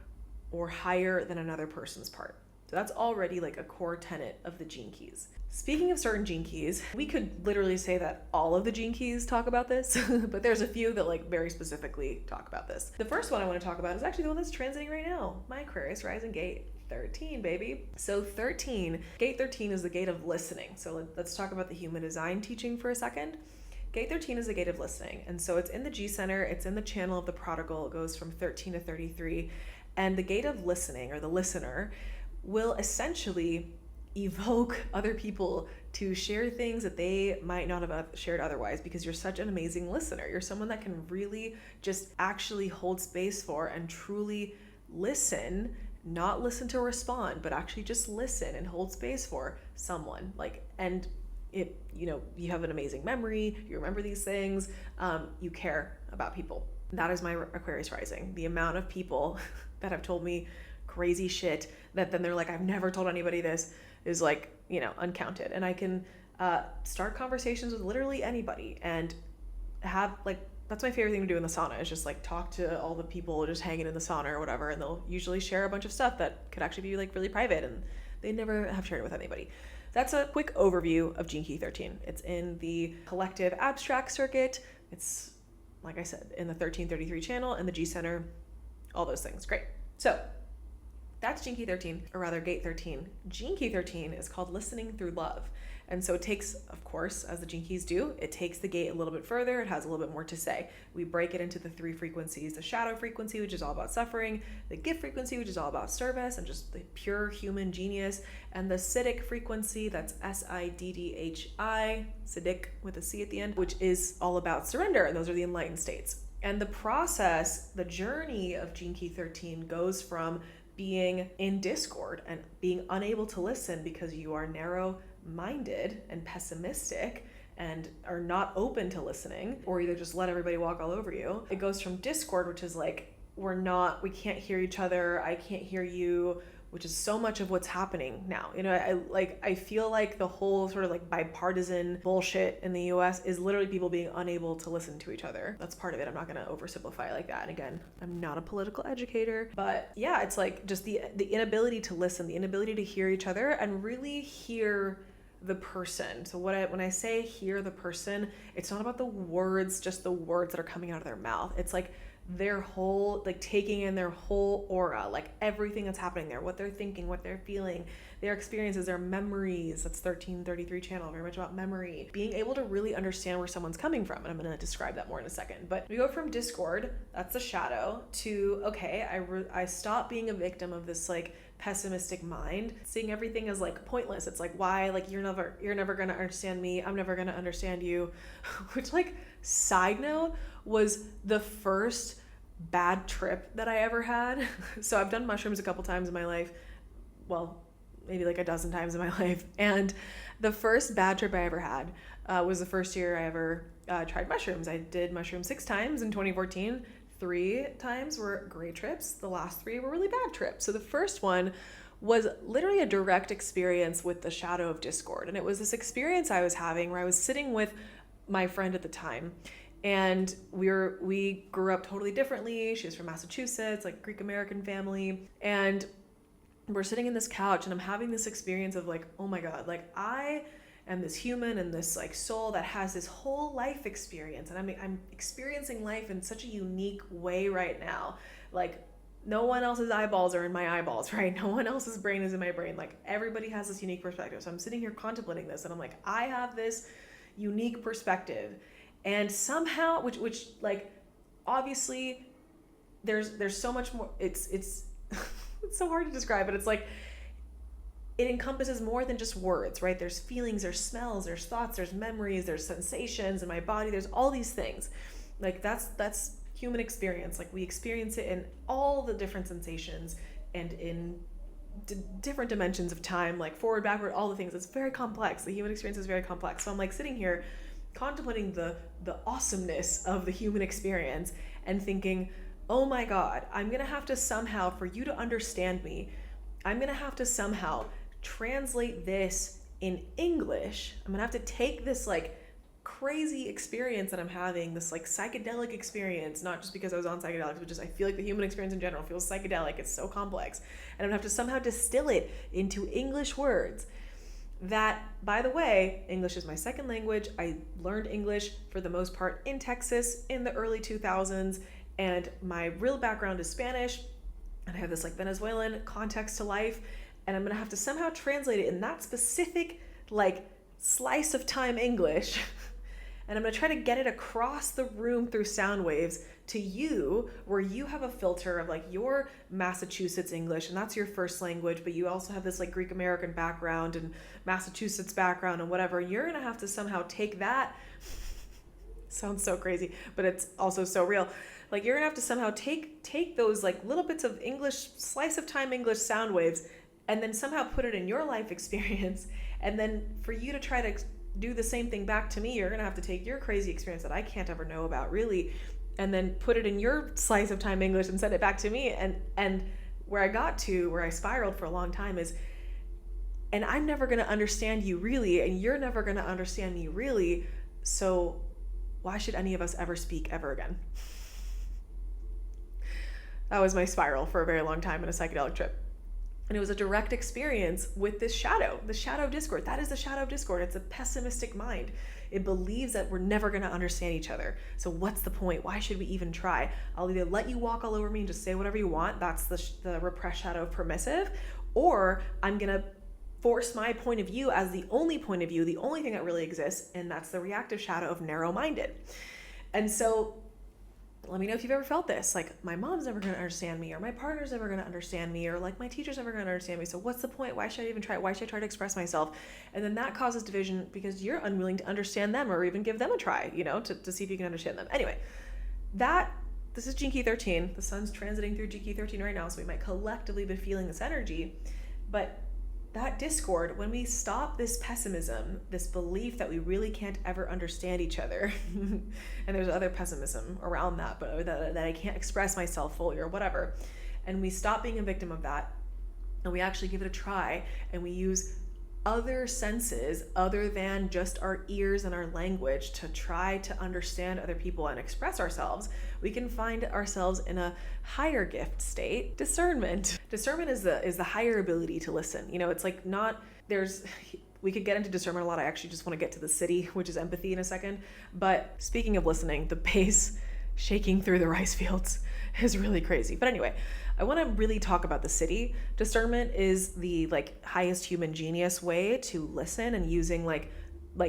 Speaker 1: or higher than another person's part. So that's already a core tenet of the Gene Keys. Speaking of certain Gene Keys, we could literally say that all of the Gene Keys talk about this, but there's a few that very specifically talk about this. The first one I want to talk about is actually the one that's transiting right now, my Aquarius rising gate 13, baby. So gate 13 is the gate of listening. So let's talk about the human design teaching for a second. Gate 13 is the gate of listening. And so it's in the G center, it's in the channel of the prodigal. It goes from 13 to 33. And the gate of listening, or the listener, will essentially evoke other people to share things that they might not have shared otherwise, because you're such an amazing listener. You're someone that can really just actually hold space for and truly listen, not listen to respond, but actually just listen and hold space for someone. And you have an amazing memory, you remember these things, you care about people. That is my Aquarius rising. The amount of people that have told me crazy shit that then they're I've never told anybody this, is uncounted. And I can start conversations with literally anybody and have that's my favorite thing to do in the sauna, is just talk to all the people just hanging in the sauna or whatever, and they'll usually share a bunch of stuff that could actually be really private and they never have shared it with anybody. That's a quick overview of Gene Key 13. It's in the collective abstract circuit. It's, like I said, in the 1333 channel and the G center, all those things. Great. So that's Gene Key 13, or rather Gate 13. Gene Key 13 is called Listening Through Love. And so it takes, of course, as the Gene Keys do, it takes the gate a little bit further. It has a little bit more to say. We break it into the 3 frequencies: the shadow frequency, which is all about suffering; the gift frequency, which is all about service and just the pure human genius; and the Siddhi frequency, that's Siddhi, Siddhi with a C at the end, which is all about surrender. And those are the enlightened states. And the process, the journey of Gene Key 13 goes from being in discord and being unable to listen because you are narrow-minded and pessimistic and are not open to listening, or either just let everybody walk all over you. It goes from discord, which is like, we can't hear each other, I can't hear you, which is so much of what's happening now. I feel like the whole sort of like bipartisan bullshit in the US is literally people being unable to listen to each other. That's part of it. I'm not going to oversimplify it like that. And again, I'm not a political educator, but yeah, it's like just the inability to listen, the inability to hear each other and really hear the person. So when I say hear the person, it's not about the words, just the words that are coming out of their mouth. It's like their whole, like taking in their whole aura, like everything that's happening there, what they're thinking, what they're feeling, their experiences, their memories. That's 1333 channel, very much about memory. Being able to really understand where someone's coming from. And I'm going to describe that more in a second. But we go from discord, that's the shadow, to, okay, I stop being a victim of this like pessimistic mind, seeing everything as like pointless. It's like, why? Like you're never going to understand me. I'm never going to understand you. Which, like, side note, was the first bad trip that I ever had. So I've done mushrooms a couple times in my life. Well, maybe like a dozen times in my life. And the first bad trip I ever had was the first year I ever tried mushrooms. I did mushrooms 6 times in 2014. 3 times were great trips. The last 3 were really bad trips. So the first one was literally a direct experience with the shadow of discord. And it was this experience I was having where I was sitting with my friend at the time. And we grew up totally differently. She was from Massachusetts, like Greek American family. And we're sitting in this couch and I'm having this experience of like, oh my God, like I am this human and this like soul that has this whole life experience. And I'm experiencing life in such a unique way right now. Like no one else's eyeballs are in my eyeballs, right? No one else's brain is in my brain. Like everybody has this unique perspective. So I'm sitting here contemplating this and I'm like, I have this unique perspective. And somehow, which like, obviously there's so much more, it's it's so hard to describe, but it's like, it encompasses more than just words, right? There's feelings, there's smells, there's thoughts, there's memories, there's sensations in my body, there's all these things. Like that's human experience. Like we experience it in all the different sensations and in different dimensions of time, like forward, backward, all the things. It's very complex. The human experience is very complex. So I'm like sitting here contemplating the awesomeness of the human experience and thinking, oh my God, I'm gonna have to somehow, for you to understand me, I'm gonna have to somehow translate this in English. I'm gonna have to take this like crazy experience that I'm having, this like psychedelic experience, not just because I was on psychedelics, but just I feel like the human experience in general feels psychedelic. It's so complex. And I'm gonna have to somehow distill it into English words. That, by the way, English is my second language. I learned English for the most part in Texas in the early 2000s, and my real background is Spanish, and I have this like Venezuelan context to life, and I'm gonna have to somehow translate it in that specific like slice of time English, and I'm gonna try to get it across the room through sound waves to you, where you have a filter of like your Massachusetts English, and that's your first language, but you also have this like Greek American background and Massachusetts background and whatever. You're gonna have to somehow take that, sounds so crazy, but it's also so real. Like you're gonna have to somehow take those like little bits of English, slice of time English sound waves, and then somehow put it in your life experience. And then for you to try to do the same thing back to me, you're gonna have to take your crazy experience that I can't ever know about really, and then put it in your slice of time English and send it back to me. And where I got to, where I spiraled for a long time is, and I'm never gonna understand you really, and you're never gonna understand me really, so why should any of us ever speak ever again? That was my spiral for a very long time in a psychedelic trip. And it was a direct experience with this shadow, the shadow of discord. That is the shadow of discord. It's a pessimistic mind. It believes that we're never going to understand each other. So what's the point? Why should we even try? I'll either let you walk all over me and just say whatever you want. That's the repressed shadow of permissive. Or I'm going to force my point of view as the only point of view, the only thing that really exists, and that's the reactive shadow of narrow-minded. And so let me know if you've ever felt this. Like, my mom's never going to understand me, or my partner's never going to understand me, or like my teacher's never going to understand me. So what's the point? Why should I even try? Why should I try to express myself? And then that causes division because you're unwilling to understand them or even give them a try, to see if you can understand them. Anyway, this is Gene Key 13. The sun's transiting through Gene Key 13 right now, so we might collectively be feeling this energy. But that discord, when we stop this pessimism, this belief that we really can't ever understand each other, and there's other pessimism around that, but that I can't express myself fully or whatever, and we stop being a victim of that, and we actually give it a try, and we use other senses other than just our ears and our language to try to understand other people and express ourselves, we can find ourselves in a higher gift state. Discernment is the higher ability to listen. It's like we could get into discernment a lot. I actually just want to get to the Siddhi, which is empathy, in a second. But speaking of listening, the bass shaking through the rice fields is really crazy. But anyway, I want to really talk about the Siddhi. Discernment is the highest human genius way to listen, and using like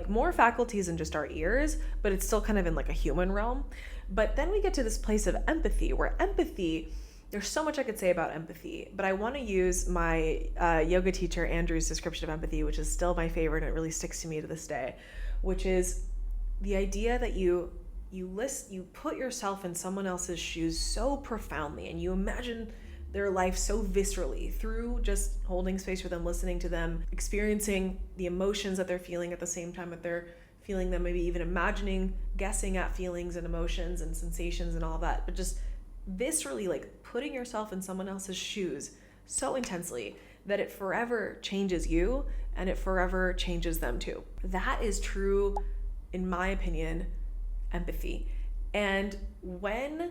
Speaker 1: more faculties than just our ears, but it's still kind of in a human realm. But then we get to this place of empathy, where empathy, there's so much I could say about empathy, but I want to use my yoga teacher Andrew's description of empathy, which is still my favorite, and it really sticks to me to this day, which is the idea that you put yourself in someone else's shoes so profoundly, and you imagine their life so viscerally through just holding space for them, listening to them, experiencing the emotions that they're feeling at the same time that they're feeling them, maybe even imagining, guessing at feelings and emotions and sensations and all that, but just viscerally putting yourself in someone else's shoes so intensely that it forever changes you and it forever changes them too. That is true, in my opinion, empathy. And when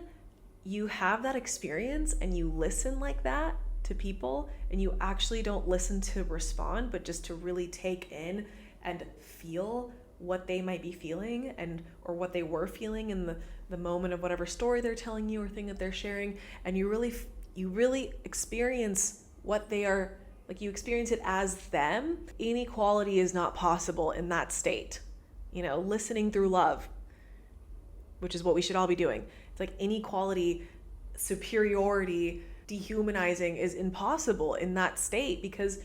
Speaker 1: you have that experience and you listen like that to people, and you actually don't listen to respond, but just to really take in and feel what they might be feeling or what they were feeling in the moment of whatever story they're telling you or thing that they're sharing, and you really experience what they are, you experience it as them. Inequality is not possible in that state. Listening through love, which is what we should all be doing. It's inequality, superiority, dehumanizing is impossible in that state, because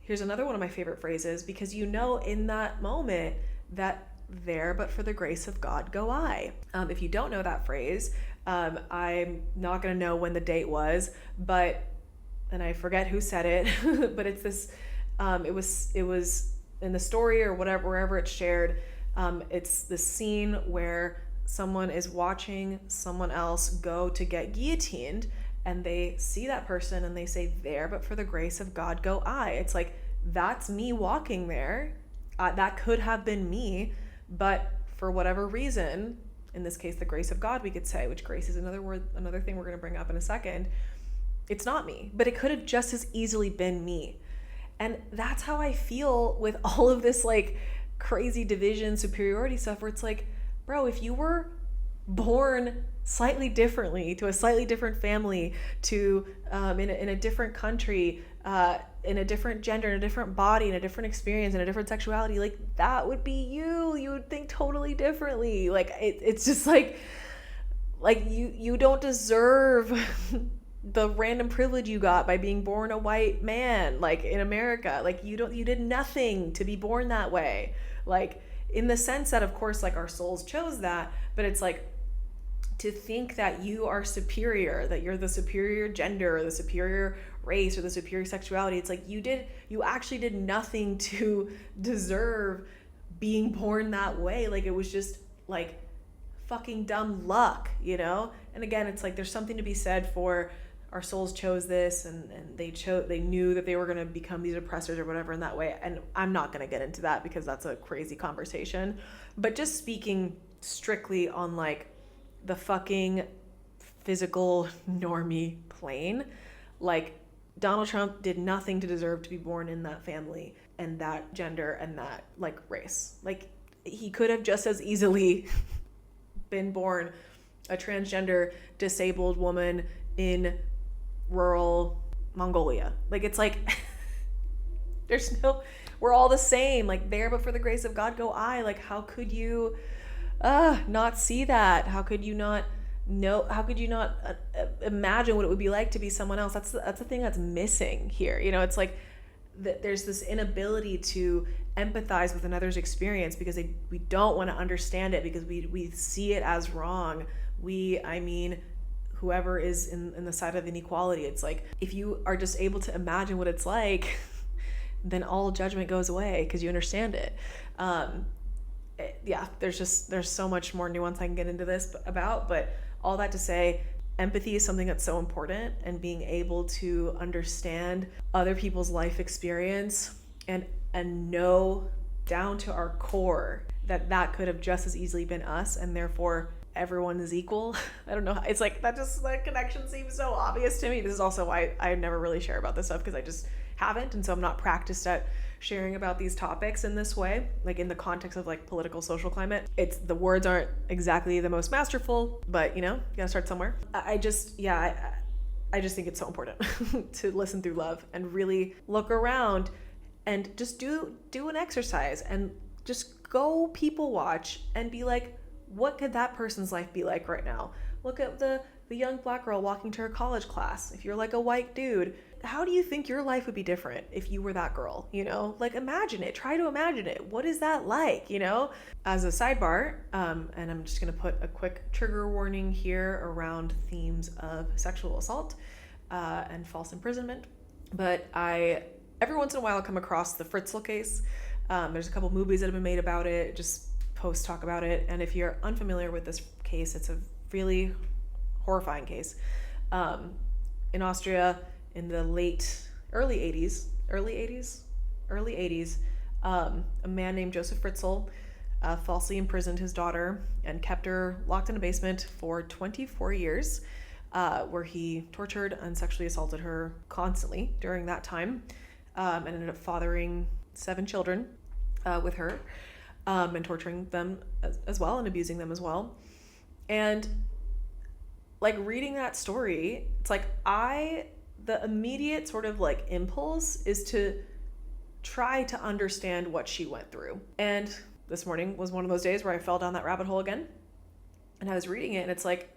Speaker 1: here's another one of my favorite phrases, because in that moment that there but for the grace of God go I. If you don't know that phrase, I'm not going to know when the date was, and I forget who said it, but it's this, it was in the story or whatever, wherever it's shared. It's the scene where someone is watching someone else go to get guillotined, and they see that person and they say, there but for the grace of God go I. It's that's me walking there. That could have been me, but for whatever reason, in this case, the grace of God, we could say, which grace is another thing we're going to bring up in a second. It's not me, but it could have just as easily been me. And that's how I feel with all of this crazy division, superiority stuff, where it's bro, if you were born slightly differently to a slightly different family, to in a different country, in a different gender, in a different body, in a different experience, in a different sexuality, that would be you. You would think totally differently. It's just you don't deserve the random privilege you got by being born a white man, in America. You did nothing to be born that way. In the sense that, of course, our souls chose that, but it's to think that you are superior, that you're the superior gender or the superior race or the superior sexuality. It's you actually did nothing to deserve being born that way. It was just fucking dumb luck, And again, it's there's something to be said for our souls chose this, and they knew that they were going to become these oppressors or whatever in that way. And I'm not going to get into that because that's a crazy conversation. But just speaking strictly on the fucking physical normie plane, Donald Trump did nothing to deserve to be born in that family and that gender and that race. He could have just as easily been born a transgender disabled woman in rural Mongolia. we're all the same, like there, but for the grace of God go I. Like, how could you not see that? How could you not know? How could you not imagine what it would be like to be someone else? That's the thing that's missing here. You know, it's like there's this inability to empathize with another's experience because we don't want to understand it, because we see it as wrong. I mean, whoever is in the side of inequality, it's like, if you are just able to imagine what it's like, then all judgment goes away because you understand it. Yeah, there's so much more nuance I can get into this about, but all that to say, empathy is something that's so important, and being able to understand other people's life experience and know down to our core that could have just as easily been us, and therefore everyone is equal. I don't know. It's like that connection seems so obvious to me. This is also why I never really share about this stuff, because I just haven't, and so I'm not practiced at sharing about these topics in this way, like in the context of like political social climate. It's the words aren't exactly the most masterful, but you know, you gotta start somewhere. I just think it's so important to listen through love and really look around and just do an exercise and just go people watch and be like, what could that person's life be like right now? Look at the young black girl walking to her college class. If you're like a white dude, how do you think your life would be different if you were that girl? You know, like imagine it, try to imagine it. What is that like, you know? As a sidebar, and I'm just gonna put a quick trigger warning here around themes of sexual assault and false imprisonment. But every once in a while I come across the Fritzl case. There's a couple movies that have been made about it, just posts talk about it. And if you're unfamiliar with this case, it's a really horrifying case. In Austria, in the early 80s, a man named Joseph Fritzl falsely imprisoned his daughter and kept her locked in a basement for 24 years, where he tortured and sexually assaulted her constantly during that time, and ended up fathering 7 children with her, and torturing them as well and abusing them as well. And like reading that story, it's like the immediate sort of like impulse is to try to understand what she went through. And this morning was one of those days where I fell down that rabbit hole again. And I was reading it, and it's like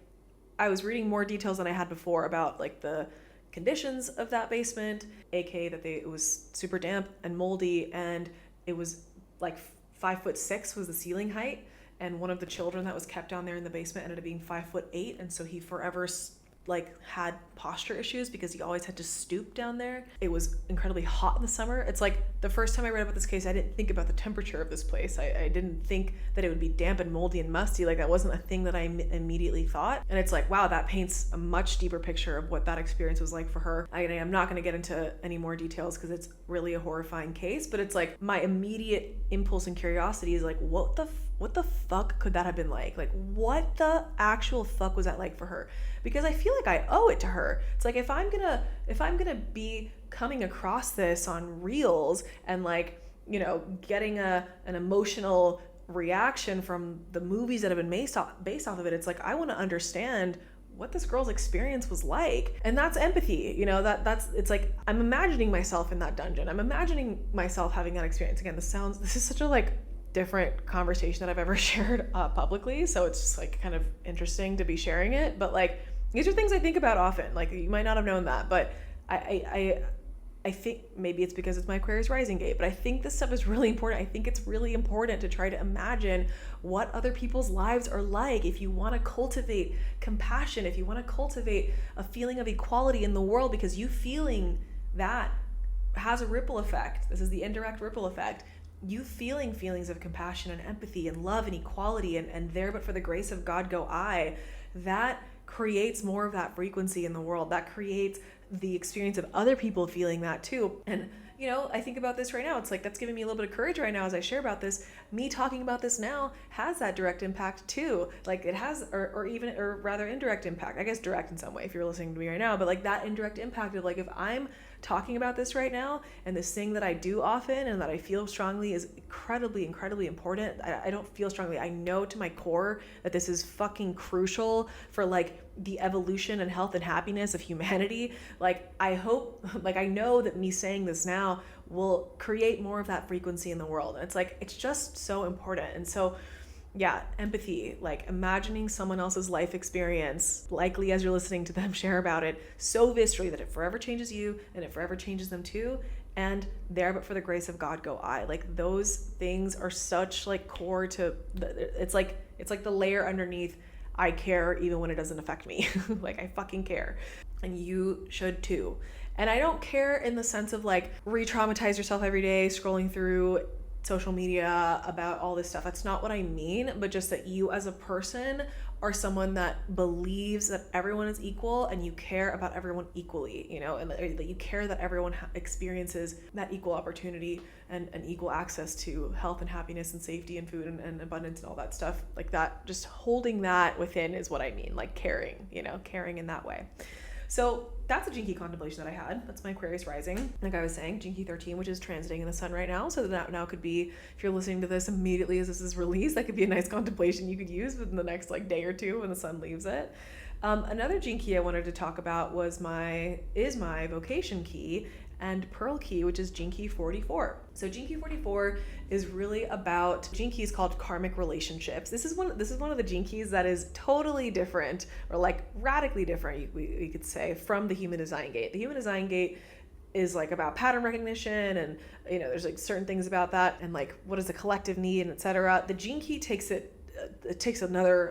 Speaker 1: I was reading more details than I had before about like the conditions of that basement, aka that it was super damp and moldy, and it was like 5'6" was the ceiling height. And one of the children that was kept down there in the basement ended up being 5'8", and so he forever like had posture issues because he always had to stoop down there. It was incredibly hot in the summer. It's like the first time I read about this case, I didn't think about the temperature of this place. I didn't think that it would be damp and moldy and musty. Like that wasn't a thing that I immediately thought. And it's like, wow, that paints a much deeper picture of what that experience was like for her. I'm not going to get into any more details because it's really a horrifying case, but it's like my immediate impulse and curiosity is like, what the fuck could that have been like? Like, what the actual fuck was that like for her? Because I feel like I owe it to her. It's like, if I'm gonna be coming across this on Reels and like, you know, getting an emotional reaction from the movies that have been based off of it, it's like, I want to understand what this girl's experience was like. And that's empathy, you know, it's like, I'm imagining myself in that dungeon. I'm imagining myself having that experience. Again, this is such a like different conversation that I've ever shared publicly, so it's just like kind of interesting to be sharing it. But like, these are things I think about often. Like, you might not have known that, but I think maybe it's because it's my Aquarius rising gate, but I think this stuff is really important. I think it's really important to try to imagine what other people's lives are like. If you want to cultivate compassion, if you want to cultivate a feeling of equality in the world, because you feeling that has a ripple effect. This is the indirect ripple effect. You feeling feelings of compassion and empathy and love and equality and there but for the grace of God go I, that creates more of that frequency in the world. That creates the experience of other people feeling that too. And you know, I think about this right now, it's like that's giving me a little bit of courage right now as I share about this. Me talking about this now has that direct impact too. Like it has, or rather indirect impact. I guess direct in some way if you're listening to me right now, but like that indirect impact of like, if I'm talking about this right now, and this thing that I do often and that I feel strongly is incredibly, incredibly important. I don't feel strongly. I know to my core that this is fucking crucial for like the evolution and health and happiness of humanity. Like, I hope, like, I know that me saying this now will create more of that frequency in the world. And it's like, it's just so important. And so, yeah, empathy, like imagining someone else's life experience, likely as you're listening to them share about it, so viscerally that it forever changes you and it forever changes them too. And there, but for the grace of God, go I. Like, those things are such like core to, it's like the layer underneath. I care even when it doesn't affect me. Like, I fucking care. And you should too. And I don't care in the sense of like re-traumatize yourself every day scrolling through social media about all this stuff. That's not what I mean, but just that you as a person are someone that believes that everyone is equal and you care about everyone equally, you know, and that you care that everyone experiences that equal opportunity and equal access to health and happiness and safety and food and abundance and all that stuff. Like that, just holding that within is what I mean, like caring, you know, caring in that way. So that's a Gene Key contemplation that I had. That's my Aquarius rising. Like I was saying, Gene Key 13, which is transiting in the sun right now. So that now could be, if you're listening to this immediately as this is released, that could be a nice contemplation you could use within the next like day or two when the sun leaves it. Another Gene Key I wanted to talk about is my vocation key and Pearl Key, which is Gene Key 44. So Gene Key 44 is really about, Gene Key is called Karmic relationships. This is one of the Gene Keys that is totally different, or like radically different, we could say, from the Human Design Gate. The Human Design Gate is like about pattern recognition, and you know, there's like certain things about that, and like what is the collective need, and etc. The Gene Key takes a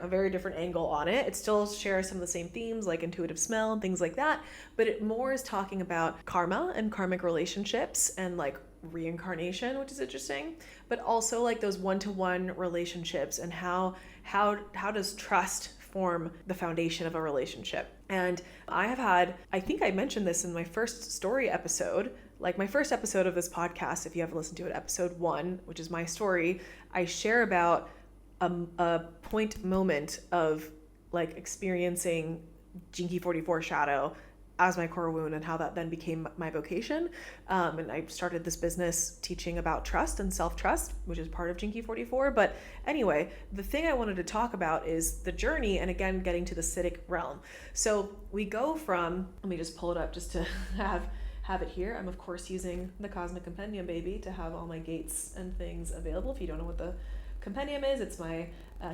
Speaker 1: very different angle on it. It still shares some of the same themes like intuitive smell and things like that, but it more is talking about karma and karmic relationships and like reincarnation, which is interesting, but also like those one-to-one relationships and how does trust form the foundation of a relationship. And I think I mentioned this in my first story episode, like my first episode of this podcast. If you haven't listened to it, episode 1, which is my story, I share about a moment of like experiencing Gene Key 44 shadow as my core wound and how that then became my vocation. And I started this business teaching about trust and self-trust, which is part of Gene Key 44. But anyway, the thing I wanted to talk about is the journey, and again, getting to the Siddhic realm. So we go from, let me just pull it up just to have it here. I'm of course using the Cosmic Compendium, baby, to have all my gates and things available. If you don't know what the Compendium is, it's my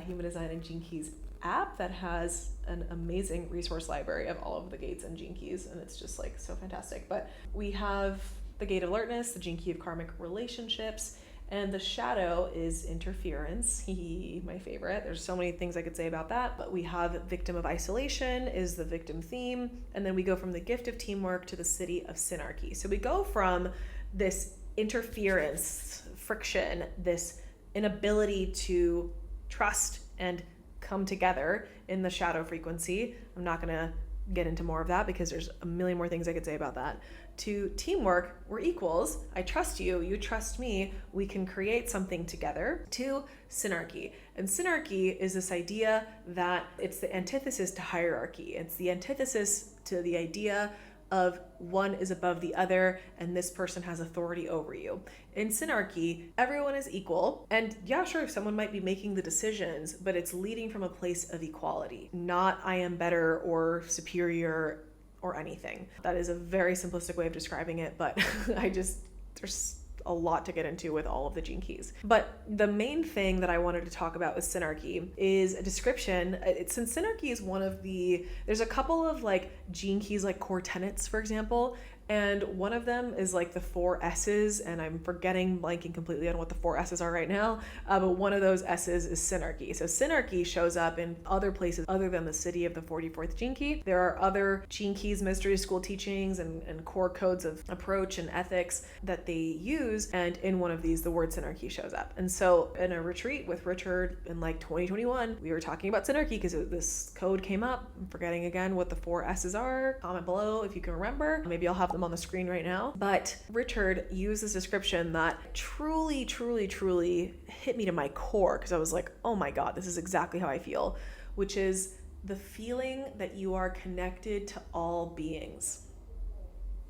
Speaker 1: Human Design and Gene Keys app that has an amazing resource library of all of the gates and Gene Keys, and it's just like so fantastic. But we have the Gate of Alertness, the Gene Key of Karmic relationships, and the shadow is interference. My favorite. There's so many things I could say about that, but we have victim of isolation is the victim theme, and then we go from the gift of teamwork to the city of Synarchy. So we go from this interference, friction, this inability to trust and come together in the shadow frequency. I'm not going to get into more of that because there's a million more things I could say about that. To teamwork, we're equals. I trust you, you trust me, we can create something together. To Synarchy. And Synarchy is this idea that it's the antithesis to hierarchy. It's the antithesis to the idea of one is above the other and this person has authority over you. In Synarchy, everyone is equal, and yeah, sure, someone might be making the decisions, but it's leading from a place of equality, not I am better or superior or anything. That is a very simplistic way of describing it, but there's a lot to get into with all of the Gene Keys. But the main thing that I wanted to talk about with Synarchy is a description. Since Synarchy is there's a couple of like Gene Keys, like core tenets, for example, and one of them is like the 4 S's, and I'm blanking completely on what the 4 S's are right now, but one of those S's is Synarchy. So Synarchy shows up in other places other than the city of the 44th Gene Key. There are other Gene Keys, mystery school teachings, and core codes of approach and ethics that they use, and in one of these, the word Synarchy shows up. And so in a retreat with Richard in like 2021, we were talking about Synarchy because this code came up. I'm forgetting again what the 4 S's are. Comment below if you can remember. Maybe I'll have them on the screen right now. But Richard used this description that truly, truly, truly hit me to my core, because I was like, oh my God, this is exactly how I feel, which is the feeling that you are connected to all beings.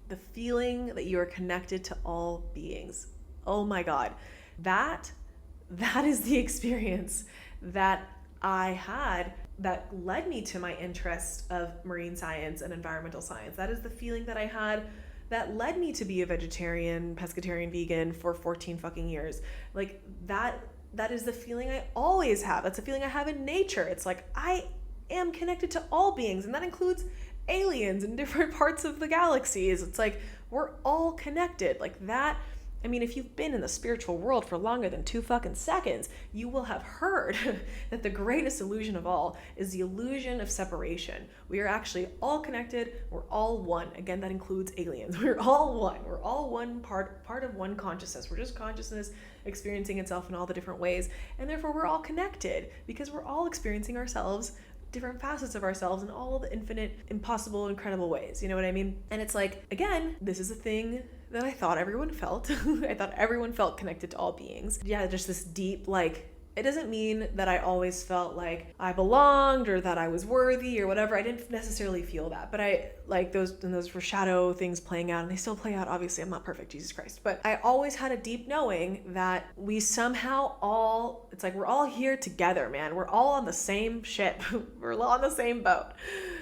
Speaker 1: The feeling that you are connected to all beings. Oh my God. That is the experience that I had that led me to my interest of marine science and environmental science. That is the feeling that I had that led me to be a vegetarian, pescatarian, vegan for 14 fucking years. Like that is the feeling I always have. That's a feeling I have in nature. It's like I am connected to all beings, and that includes aliens in different parts of the galaxies. It's like we're all connected. Like that. I mean, if you've been in the spiritual world for longer than 2 fucking seconds, you will have heard that the greatest illusion of all is the illusion of separation. We are actually all connected. We're all one. Again, that includes aliens. We're all one. We're all one part of one consciousness. We're just consciousness experiencing itself in all the different ways. And therefore, we're all connected because we're all experiencing ourselves, different facets of ourselves in all the infinite, impossible, incredible ways. You know what I mean? And it's like, again, this is a thing that I thought everyone felt. I thought everyone felt connected to all beings. Yeah, just this deep, like, it doesn't mean that I always felt like I belonged or that I was worthy or whatever. I didn't necessarily feel that, but I like those were shadow things playing out, and they still play out. Obviously, I'm not perfect, Jesus Christ, but I always had a deep knowing that we somehow all, it's like we're all here together, man. We're all on the same ship. We're all on the same boat.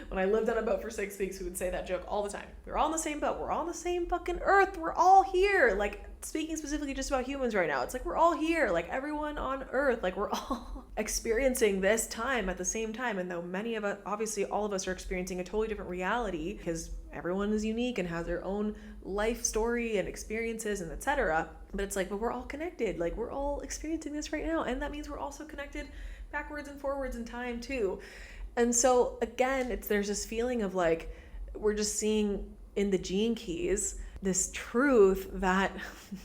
Speaker 1: When I lived on a boat for 6 weeks, we would say that joke all the time. We're all on the same boat. We're all on the same fucking earth. We're all here. Like, speaking specifically just about humans right now, it's like we're all here, like everyone on earth, like we're all experiencing this time at the same time. And though many of us, obviously all of us, are experiencing a totally different reality because everyone is unique and has their own life story and experiences and etc. But it's like, but we're all connected. Like we're all experiencing this right now. And that means we're also connected backwards and forwards in time too. And so again, there's this feeling of like, we're just seeing in the gene keys this truth that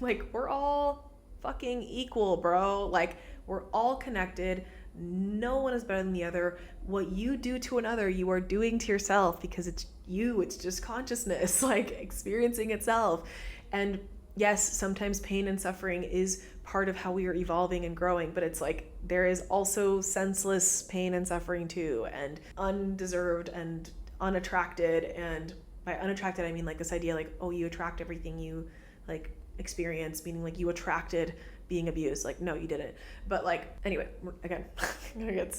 Speaker 1: like we're all fucking equal, bro. Like we're all connected. No one is better than the other. What you do to another, you are doing to yourself because it's you. It's just consciousness, like experiencing itself. And yes, sometimes pain and suffering is part of how we are evolving and growing, but it's like there is also senseless pain and suffering too, and undeserved and unattracted. And by unattracted, I mean like this idea like, oh, you attract everything you like experience, meaning like you attracted being abused. Like, no, you didn't. But like, anyway, again, I'm getting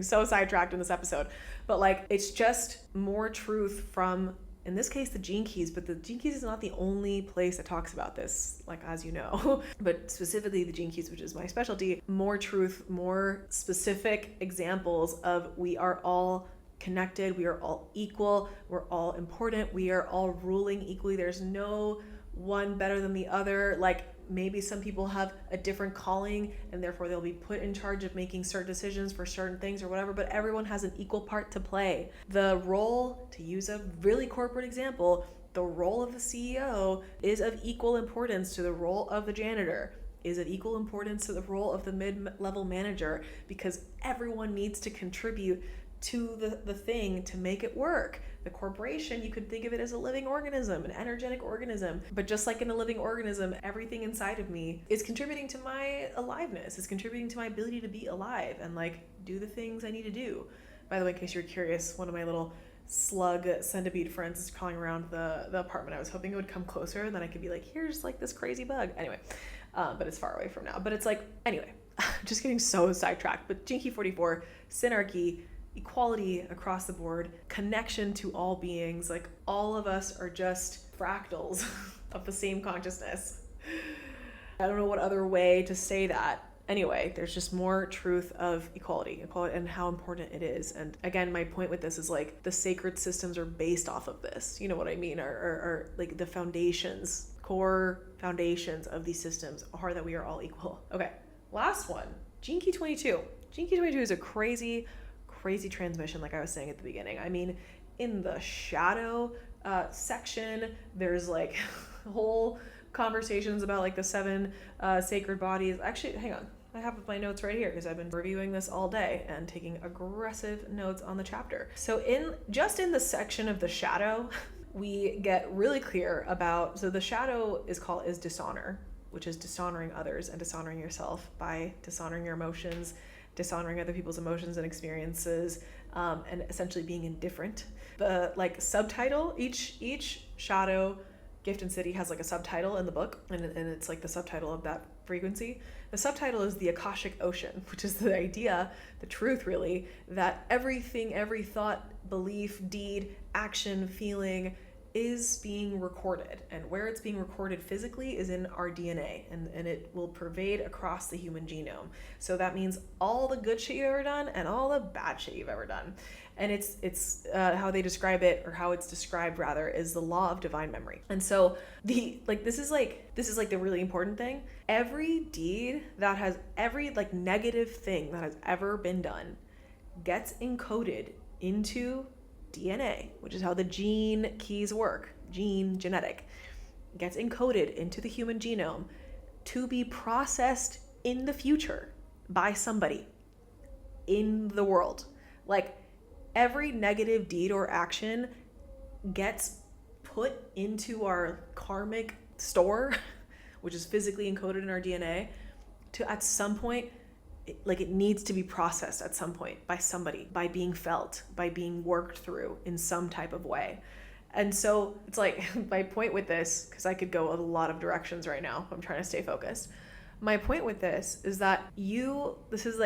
Speaker 1: so sidetracked in this episode, but like, it's just more truth from, in this case, the gene keys, but the gene keys is not the only place that talks about this, like, as you know, but specifically the gene keys, which is my specialty, more truth, more specific examples of we are all connected, we are all equal, we're all important, we are all ruling equally. There's no one better than the other. Like maybe some people have a different calling and therefore they'll be put in charge of making certain decisions for certain things or whatever, but everyone has an equal part to play. The role, to use a really corporate example, the role of the CEO is of equal importance to the role of the janitor, is of equal importance to the role of the mid-level manager, because everyone needs to contribute to the thing to make it work. The corporation, you could think of it as a living organism, an energetic organism. But just like in a living organism, everything inside of me is contributing to my aliveness, is contributing to my ability to be alive and like do the things I need to do. By the way, in case you're curious, one of my little slug centipede friends is crawling around the apartment. I was hoping it would come closer and then I could be like, here's like this crazy bug. Anyway, but it's far away from now. But it's like, anyway, just getting so sidetracked. But Gene Key 44, Synarchy, equality across the board, connection to all beings, like all of us are just fractals of the same consciousness. I don't know what other way to say that. Anyway, there's just more truth of equality and how important it is. And again, my point with this is like the sacred systems are based off of this. You know what I mean? Are like the foundations, core foundations of these systems are that we are all equal. Okay, last one, Gene Key 22. Gene Key 22 is a crazy transmission, like I was saying at the beginning. I mean, in the shadow section, there's like whole conversations about like the 7 sacred bodies. Actually, hang on. I have my notes right here because I've been reviewing this all day and taking aggressive notes on the chapter. So in the section of the shadow, we get really clear about, so the shadow is dishonor, which is dishonoring others and dishonoring yourself by dishonoring your emotions, dishonoring other people's emotions and experiences, and essentially being indifferent. The like subtitle, each shadow, gift, and Siddhi has like a subtitle in the book, and it's like the subtitle of that frequency. The subtitle is the Akashic Ocean, which is the idea, the truth really, that everything, every thought, belief, deed, action, feeling is being recorded. And where it's being recorded physically is in our DNA, and it will pervade across the human genome. So that means all the good shit you've ever done and all the bad shit you've ever done. And it's how they describe it, or how it's described rather, is the law of divine memory. And so this is the really important thing. Every deed that has, every negative thing that has ever been done gets encoded into DNA, which is how the gene keys work. Genetic, gets encoded into the human genome to be processed in the future by somebody in the world. Every negative deed or action gets put into our karmic store, which is physically encoded in our DNA, to at some point, it needs to be processed at some point by somebody, by being felt, by being worked through in some type of way. And so it's my point with this, because I could go a lot of directions right now, I'm trying to stay focused. My point with this is that this is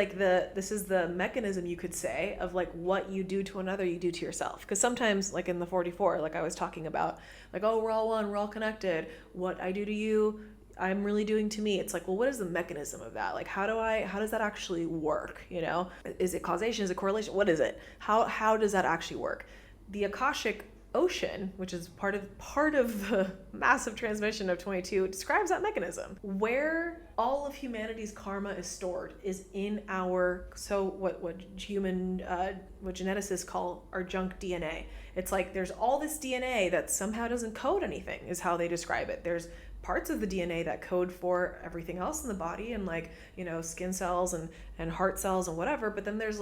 Speaker 1: the mechanism, you could say, of what you do to another, you do to yourself. Because sometimes, in the 44, I was talking about, oh, we're all one, we're all connected. What I do to you, I'm really doing to me. It's well, what is the mechanism of that? How does that actually work? Is it causation? Is it correlation? What is it? How does that actually work? The Akashic Ocean, which is part of the massive transmission of 22, describes that mechanism. Where all of humanity's karma is stored is in our, what geneticists call our junk DNA. It's there's all this DNA that somehow doesn't code anything, is how they describe it. There's parts of the DNA that code for everything else in the body, and skin cells and heart cells and whatever, but then there's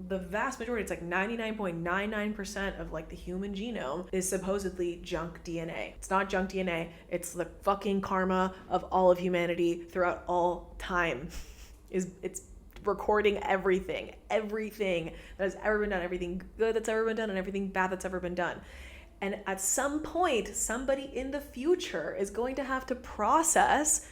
Speaker 1: the vast majority, it's 99.99% of the human genome is supposedly junk DNA. It's not junk DNA, it's the fucking karma of all of humanity throughout all time. It's recording everything that has ever been done, everything good that's ever been done, and everything bad that's ever been done. And at some point, somebody in the future is going to have to process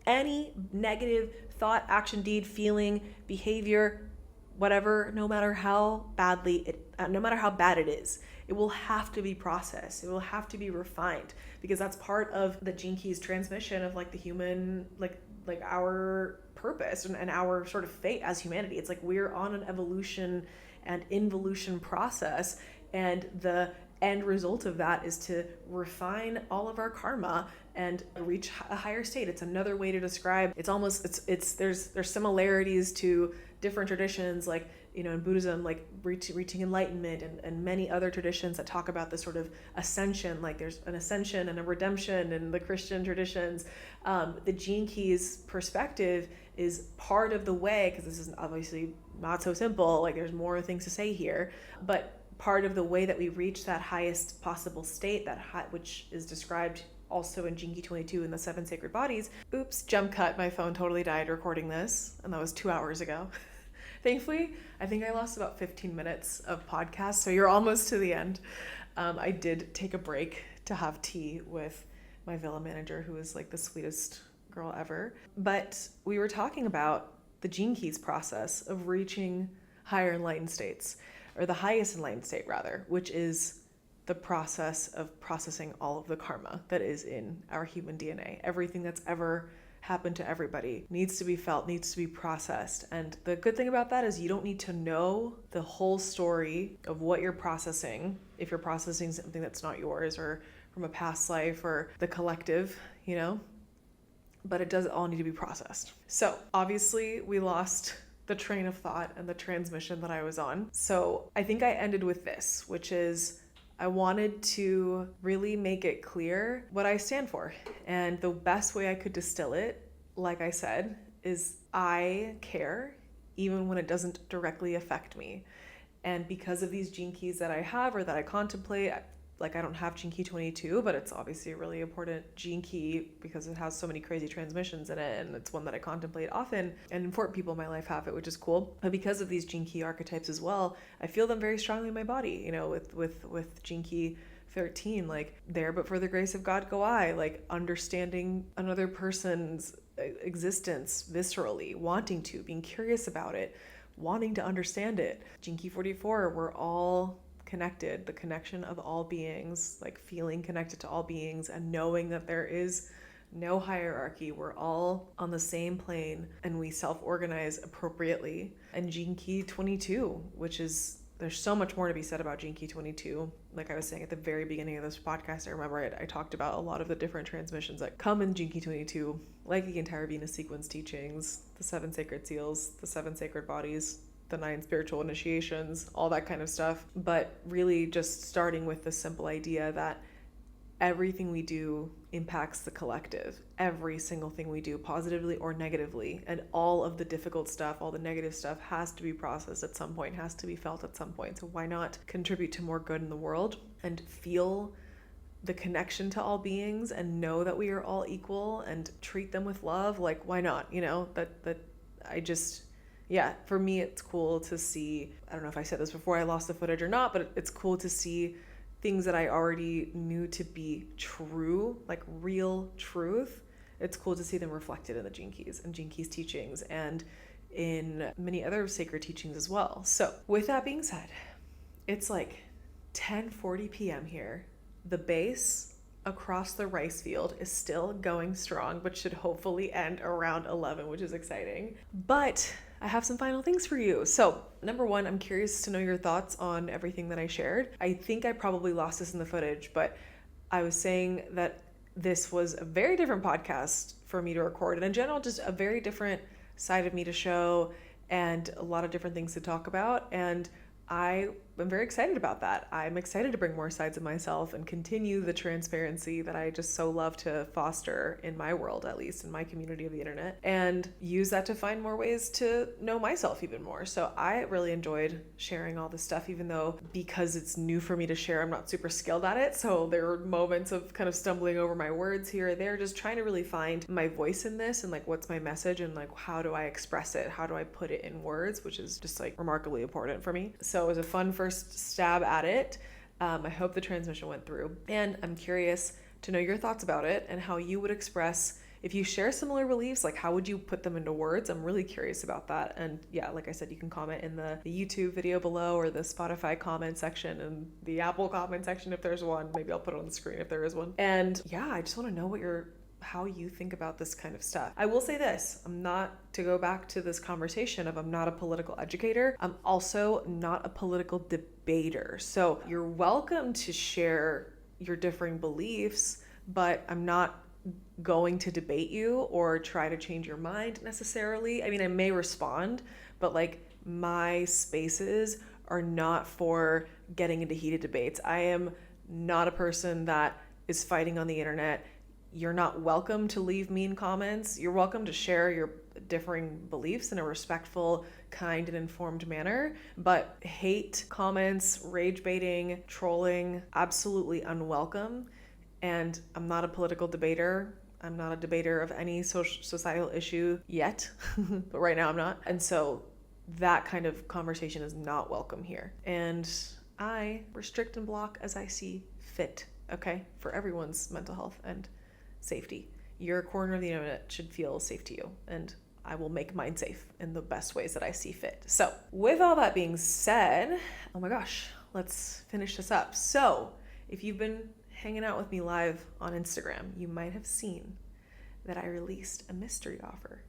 Speaker 1: any negative thought, action, deed, feeling, behavior, whatever, no matter how bad it is, it will have to be processed. It will have to be refined, because that's part of the Gene Keys transmission of the human, our purpose and our sort of fate as humanity. It's we're on an evolution and involution process, and the end result of that is to refine all of our karma and reach a higher state. It's another way to describe, there's similarities to different traditions, in Buddhism, reaching enlightenment, and many other traditions that talk about this sort of ascension. There's an ascension and a redemption in the Christian traditions. The Gene Keys perspective is part of the way, because this is obviously not so simple, there's more things to say here, but part of the way that we reach that highest possible state, which is described also in Gene Key 22 in the 7 sacred bodies. Oops, jump cut, my phone totally died recording this, and that was 2 hours ago. Thankfully, I think I lost about 15 minutes of podcast, so you're almost to the end. I did take a break to have tea with my villa manager, who is the sweetest girl ever. But we were talking about the Gene Keys process of reaching higher enlightened states, or the highest enlightened state rather, which is the process of processing all of the karma that is in our human DNA. Everything that's ever happened to everybody needs to be felt, needs to be processed. And the good thing about that is you don't need to know the whole story of what you're processing if you're processing something that's not yours or from a past life or the collective, but it does all need to be processed. So obviously we lost the train of thought and the transmission that I was on. So I think I ended with this, which is I wanted to really make it clear what I stand for. And the best way I could distill it, like I said, is I care even when it doesn't directly affect me. And because of these gene keys that I have or that I contemplate, I don't have gene key 22, but it's obviously a really important gene key because it has so many crazy transmissions in it, and it's one that I contemplate often, and important people in my life have it, which is cool. But because of these gene key archetypes as well, I feel them very strongly in my body, with gene key 13, there but for the grace of God go I, understanding another person's existence viscerally, being curious about it, wanting to understand it. Gene Key 44, we're all connected, the connection of all beings, like feeling connected to all beings and knowing that there is no hierarchy. We're all on the same plane and we self-organize appropriately. And Gene Key 22, which is, there's so much more to be said about Gene Key 22. Like I was saying at the very beginning of this podcast, I remember I talked about a lot of the different transmissions that come in Gene Key 22, like the entire Venus sequence teachings, the 7 sacred seals, the 7 sacred bodies, the 9 spiritual initiations, all that kind of stuff. But really just starting with the simple idea that everything we do impacts the collective. Every single thing we do, positively or negatively, and all of the difficult stuff, all the negative stuff has to be processed at some point, has to be felt at some point. So why not contribute to more good in the world and feel the connection to all beings and know that we are all equal and treat them with love? Like, why not? You know, yeah, for me, it's cool to see, I don't know if I said this before I lost the footage or not, but it's cool to see things that I already knew to be true, like real truth. It's cool to see them reflected in the Gene Keys and Gene Keys teachings and in many other sacred teachings as well. So with that being said, it's like 10:40 p.m. here. The base across the rice field is still going strong, but should hopefully end around 11, which is exciting. But I have some final things for you. So number one, I'm curious to know your thoughts on everything that I shared. I think I probably lost this in the footage, but I was saying that this was a very different podcast for me to record, and in general, just a very different side of me to show and a lot of different things to talk about. And I am very excited about that. I'm excited to bring more sides of myself and continue the transparency that I just so love to foster in my world, at least in my community of the internet, and use that to find more ways to know myself even more. So I really enjoyed sharing all this stuff, even though because it's new for me to share, I'm not super skilled at it. So there were moments of kind of stumbling over my words here or there, just trying to really find my voice in this and like what's my message and like how do I express it? How do I put it in words, which is just like remarkably important for me. So it was a fun first stab at it. I hope the transmission went through, and I'm curious to know your thoughts about it and how you would express, if you share similar beliefs, like how would you put them into words? I'm really curious about that. And yeah, like I said, you can comment in the YouTube video below or the Spotify comment section and the Apple comment section if there's one. Maybe I'll put it on the screen if there is one. And yeah, I just want to know how you think about this kind of stuff. I will say this, to go back to this conversation of I'm not a political educator, I'm also not a political debater. So you're welcome to share your differing beliefs, but I'm not going to debate you or try to change your mind necessarily. I mean, I may respond, but like my spaces are not for getting into heated debates. I am not a person that is fighting on the internet. You're not welcome to leave mean comments. You're welcome to share your differing beliefs in a respectful, kind, and informed manner. But hate comments, rage baiting, trolling, absolutely unwelcome. And I'm not a political debater. I'm not a debater of any societal issue yet, but right now I'm not. And so that kind of conversation is not welcome here. And I restrict and block as I see fit, okay? For everyone's mental health and safety. Your corner of the internet should feel safe to you, and I will make mine safe in the best ways that I see fit. So with all that being said, oh my gosh, let's finish this up. So if you've been hanging out with me live on Instagram, you might have seen that I released a mystery offer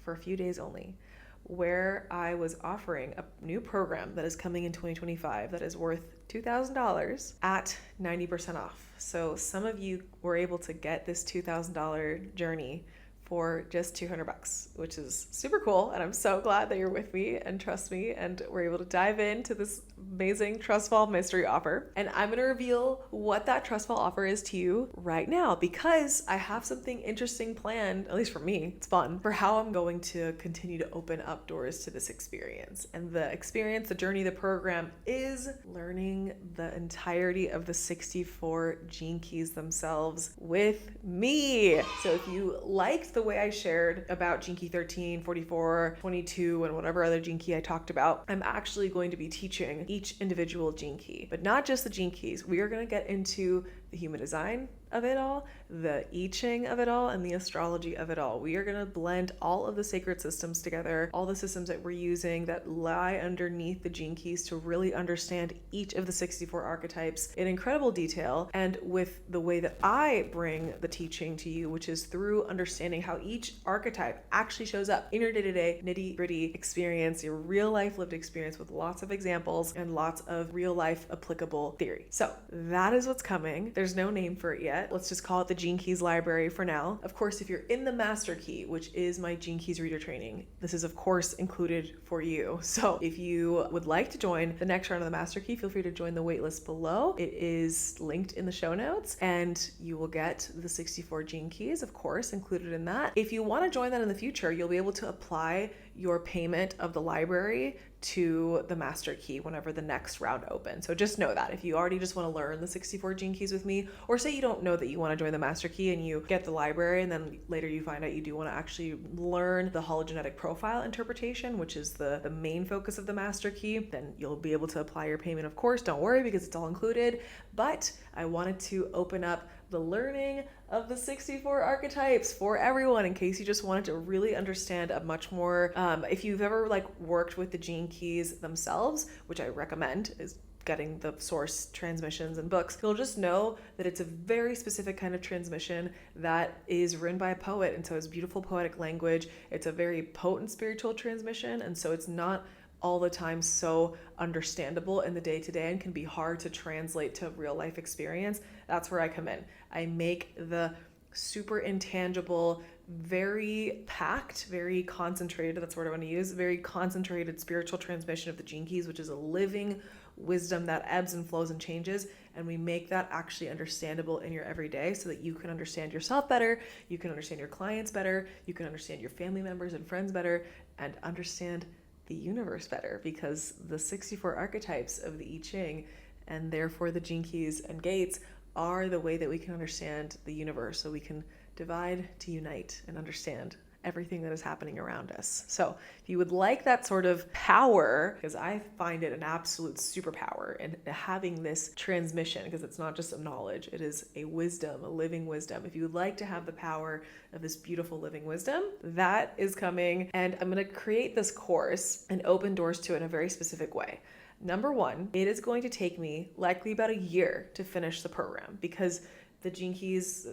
Speaker 1: for a few days only, where I was offering a new program that is coming in 2025 that is worth $2,000 at 90% off. So some of you were able to get this $2,000 journey for just $200, which is super cool. And I'm so glad that you're with me and trust me. And we're able to dive into this amazing Trust Fall mystery offer. And I'm going to reveal what that Trust Fall offer is to you right now, because I have something interesting planned, at least for me, it's fun, for how I'm going to continue to open up doors to this experience. And the experience, the journey, the program is learning the entirety of the 64 gene keys themselves with me. So if you liked the way I shared about Gene Key 13, 44, 22, and whatever other gene key I talked about, I'm actually going to be teaching each individual gene key, but not just the gene keys. We are going to get into the human design, of it all, the I Ching of it all, and the astrology of it all. We are going to blend all of the sacred systems together, all the systems that we're using that lie underneath the gene keys to really understand each of the 64 archetypes in incredible detail, and with the way that I bring the teaching to you, which is through understanding how each archetype actually shows up in your day-to-day nitty-gritty experience, your real life lived experience, with lots of examples and lots of real life applicable theory. So that is what's coming. There's no name for it yet. Let's just call it the Gene Keys Library for now. Of course, if you're in the Master Key, which is my Gene Keys reader training, this is of course included for you. So if you would like to join the next round of the Master Key, feel free to join the waitlist below. It is linked in the show notes, and you will get the 64 Gene Keys, of course, included in that. If you want to join that in the future, you'll be able to apply your payment of the library to the Master Key whenever the next round opens. So just know that if you already just want to learn the 64 Gene Keys with me, or say you don't know that you want to join the Master Key and you get the library and then later you find out you do want to actually learn the hologenetic profile interpretation, which is the main focus of the Master Key, then you'll be able to apply your payment, of course. Don't worry, because it's all included. But I wanted to open up the learning of the 64 archetypes for everyone, in case you just wanted to really understand a much more, if you've ever worked with the Gene Keys themselves, which I recommend, is getting the source transmissions and books, you'll just know that it's a very specific kind of transmission that is written by a poet. And so it's beautiful poetic language. It's a very potent spiritual transmission. And so it's not all the time so understandable in the day-to-day and can be hard to translate to real life experience. That's where I come in. I make the super intangible, very packed, very concentrated, that's the word I want to use, very concentrated spiritual transmission of the Gene Keys, which is a living wisdom that ebbs and flows and changes. And we make that actually understandable in your everyday so that you can understand yourself better, you can understand your clients better, you can understand your family members and friends better, and understand the universe better, because the 64 archetypes of the I Ching, and therefore the Gene Keys and gates, are the way that we can understand the universe, so we can divide to unite and understand everything that is happening around us. So if you would like that sort of power, because I find it an absolute superpower in having this transmission, because it's not just a knowledge, it is a wisdom, a living wisdom. If you would like to have the power of this beautiful living wisdom, that is coming. And I'm going to create this course and open doors to it in a very specific way. Number one, it is going to take me likely about a year to finish the program, because the Gene Keys,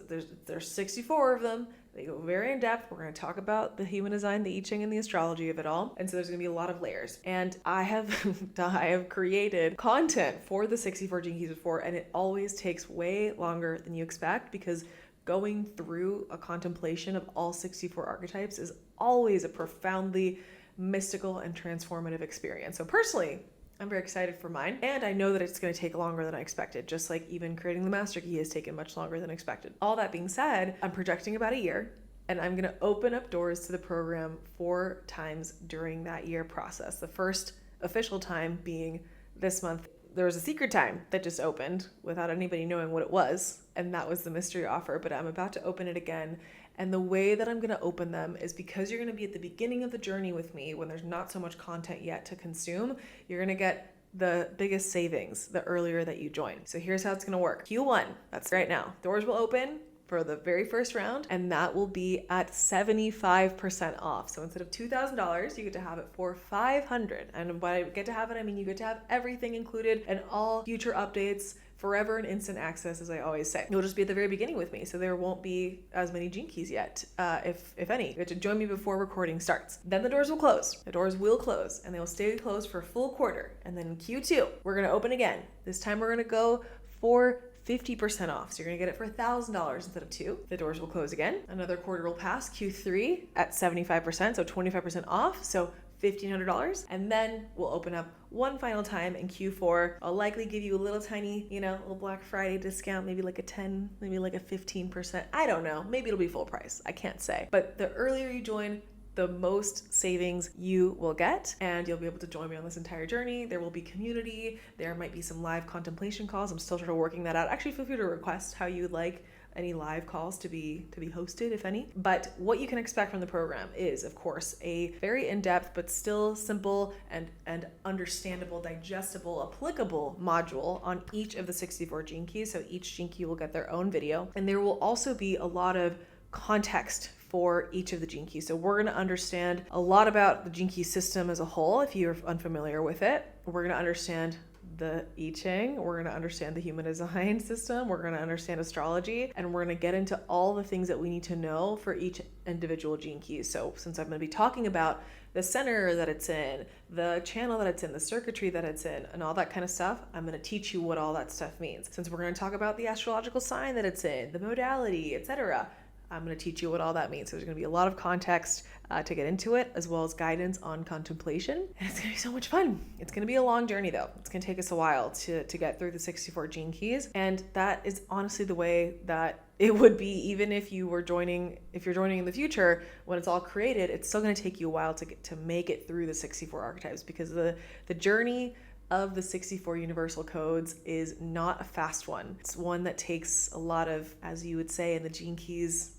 Speaker 1: there's 64 of them. They go very in depth. We're going to talk about the human design, the I Ching, and the astrology of it all. And so there's going to be a lot of layers. And I have created content for the 64 Gene Keys before, and it always takes way longer than you expect, because going through a contemplation of all 64 archetypes is always a profoundly mystical and transformative experience. So personally, I'm very excited for mine, and I know that it's going to take longer than I expected, just like even creating the Master Key has taken much longer than expected. All that being said, I'm projecting about a year, and I'm going to open up doors to the program 4 times during that year process. The first official time being this month. There was a secret time that just opened without anybody knowing what it was, and that was the mystery offer, but I'm about to open it again. And the way that I'm going to open them is because you're going to be at the beginning of the journey with me when there's not so much content yet to consume. You're going to get the biggest savings the earlier that you join. So here's how it's going to work. Q1, that's right now. Doors will open for the very first round, and that will be at 75% off. So instead of $2,000, you get to have it for $500. And by get to have it, I mean you get to have everything included and all future updates, forever and instant access, as I always say. You'll just be at the very beginning with me, so there won't be as many Gene Keys yet, if any. You have to join me before recording starts. Then the doors will close. The doors will close, and they will stay closed for a full quarter. And then in Q2, we're going to open again. This time we're going to go for 50% off. So you're going to get it for $1,000 instead of $2,000. The doors will close again. Another quarter will pass, Q3 at 75%, so 25% off. So $1,500, and then we'll open up one final time in Q4. I'll likely give you a little tiny, little Black Friday discount, maybe like a 10, maybe like a 15%. I don't know. Maybe it'll be full price. I can't say. But the earlier you join, the most savings you will get, and you'll be able to join me on this entire journey. There will be community. There might be some live contemplation calls. I'm still sort of working that out. Actually, feel free to request how you would like any live calls to be hosted, if any. But what you can expect from the program is, of course, a very in-depth but still simple and understandable, digestible, applicable module on each of the 64 gene keys. So each gene key will get their own video, and there will also be a lot of context for each of the gene keys. So we're going to understand a lot about the gene key system as a whole if you're unfamiliar with it. We're going to understand the I Ching, we're going to understand the human design system, we're going to understand astrology, and we're going to get into all the things that we need to know for each individual gene key. So since I'm going to be talking about the center that it's in, the channel that it's in, the circuitry that it's in, and all that kind of stuff, I'm going to teach you what all that stuff means. Since we're going to talk about the astrological sign that it's in, the modality, etc., I'm going to teach you what all that means. So there's going to be a lot of context to get into it, as well as guidance on contemplation. And it's going to be so much fun. It's going to be a long journey though. It's going to take us a while to get through the 64 gene keys. And that is honestly the way that it would be even if you're joining in the future, when it's all created, it's still going to take you a while to make it through the 64 archetypes, because the journey of the 64 universal codes is not a fast one. It's one that takes a lot of, as you would say in the gene keys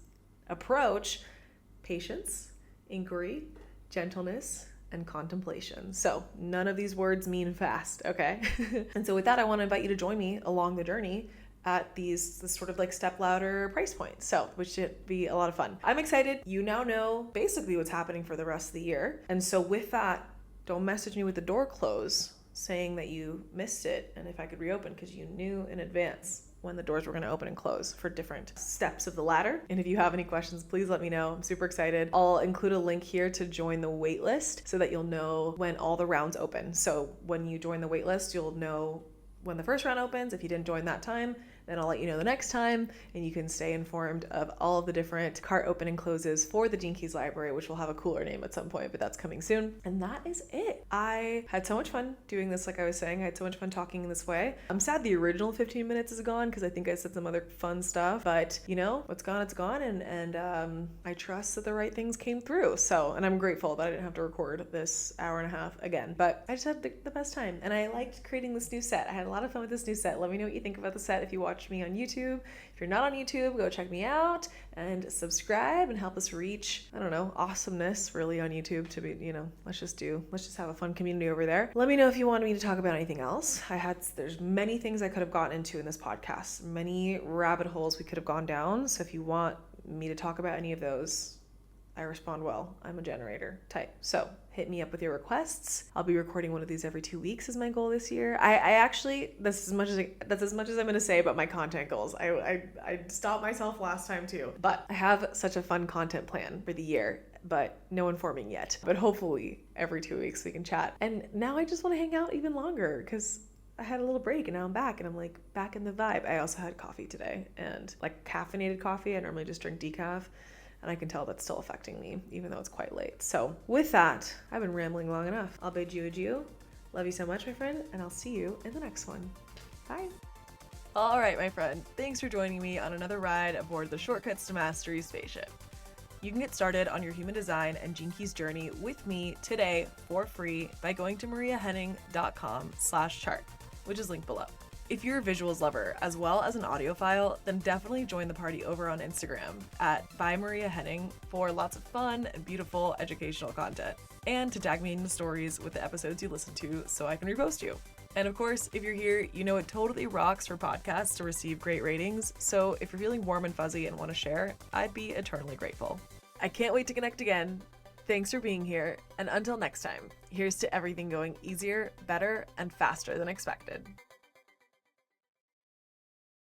Speaker 1: approach, patience, inquiry, gentleness, and contemplation. So none of these words mean fast, okay? And so with that, I want to invite you to join me along the journey at this sort of like step ladder price point. So, which should be a lot of fun. I'm excited. You now know basically what's happening for the rest of the year. And so with that, don't message me with the door closed saying that you missed it and if I could reopen, because you knew in advance when the doors were going to open and close for different steps of the ladder. And if you have any questions, please let me know. I'm super excited. I'll include a link here to join the waitlist so that you'll know when all the rounds open. So when you join the waitlist, you'll know when the first round opens. If you didn't join that time, then I'll let you know the next time, and you can stay informed of all of the different cart open and closes for the Gene Keys library, which will have a cooler name at some point, but that's coming soon. And that is it. I had so much fun doing this, like I was saying. I had so much fun talking in this way. I'm sad the original 15 minutes is gone because I think I said some other fun stuff, but you know, what's gone, it's gone, and I trust that the right things came through. So, and I'm grateful that I didn't have to record this hour and a half again, but I just had the best time, and I liked creating this new set. I had a lot of fun with this new set. Let me know what you think about the set if you watch me on YouTube. If you're not on YouTube, go check me out and subscribe and help us reach, I don't know, awesomeness really on YouTube to be, you know, let's just have a fun community over there. Let me know if you want me to talk about anything else. There's many things I could have gotten into in this podcast, many rabbit holes we could have gone down. So if you want me to talk about any of those, I respond well. I'm a generator type. So hit me up with your requests. I'll be recording one of these every 2 weeks is my goal this year. I actually, that's as much as I'm going to say about my content goals. I stopped myself last time too, but I have such a fun content plan for the year, but no informing yet. But hopefully every 2 weeks we can chat. And now I just want to hang out even longer because I had a little break and now I'm back and I'm like back in the vibe. I also had coffee today, and like caffeinated coffee. I normally just drink decaf. And I can tell that's still affecting me, even though it's quite late. So with that, I've been rambling long enough. I'll bid you adieu. Love you so much, my friend, and I'll see you in the next one. Bye. All right, my friend. Thanks for joining me on another ride aboard the Shortcuts to Mastery spaceship. You can get started on your human design and Gene Keys journey with me today for free by going to mariahenning.com/chart, which is linked below. If you're a visuals lover as well as an audiophile, then definitely join the party over on Instagram at @ByMariaHenning for lots of fun and beautiful educational content. And to tag me in the stories with the episodes you listen to so I can repost you. And of course, if you're here, you know it totally rocks for podcasts to receive great ratings. So if you're feeling warm and fuzzy and want to share, I'd be eternally grateful. I can't wait to connect again. Thanks for being here. And until next time, here's to everything going easier, better, and faster than expected.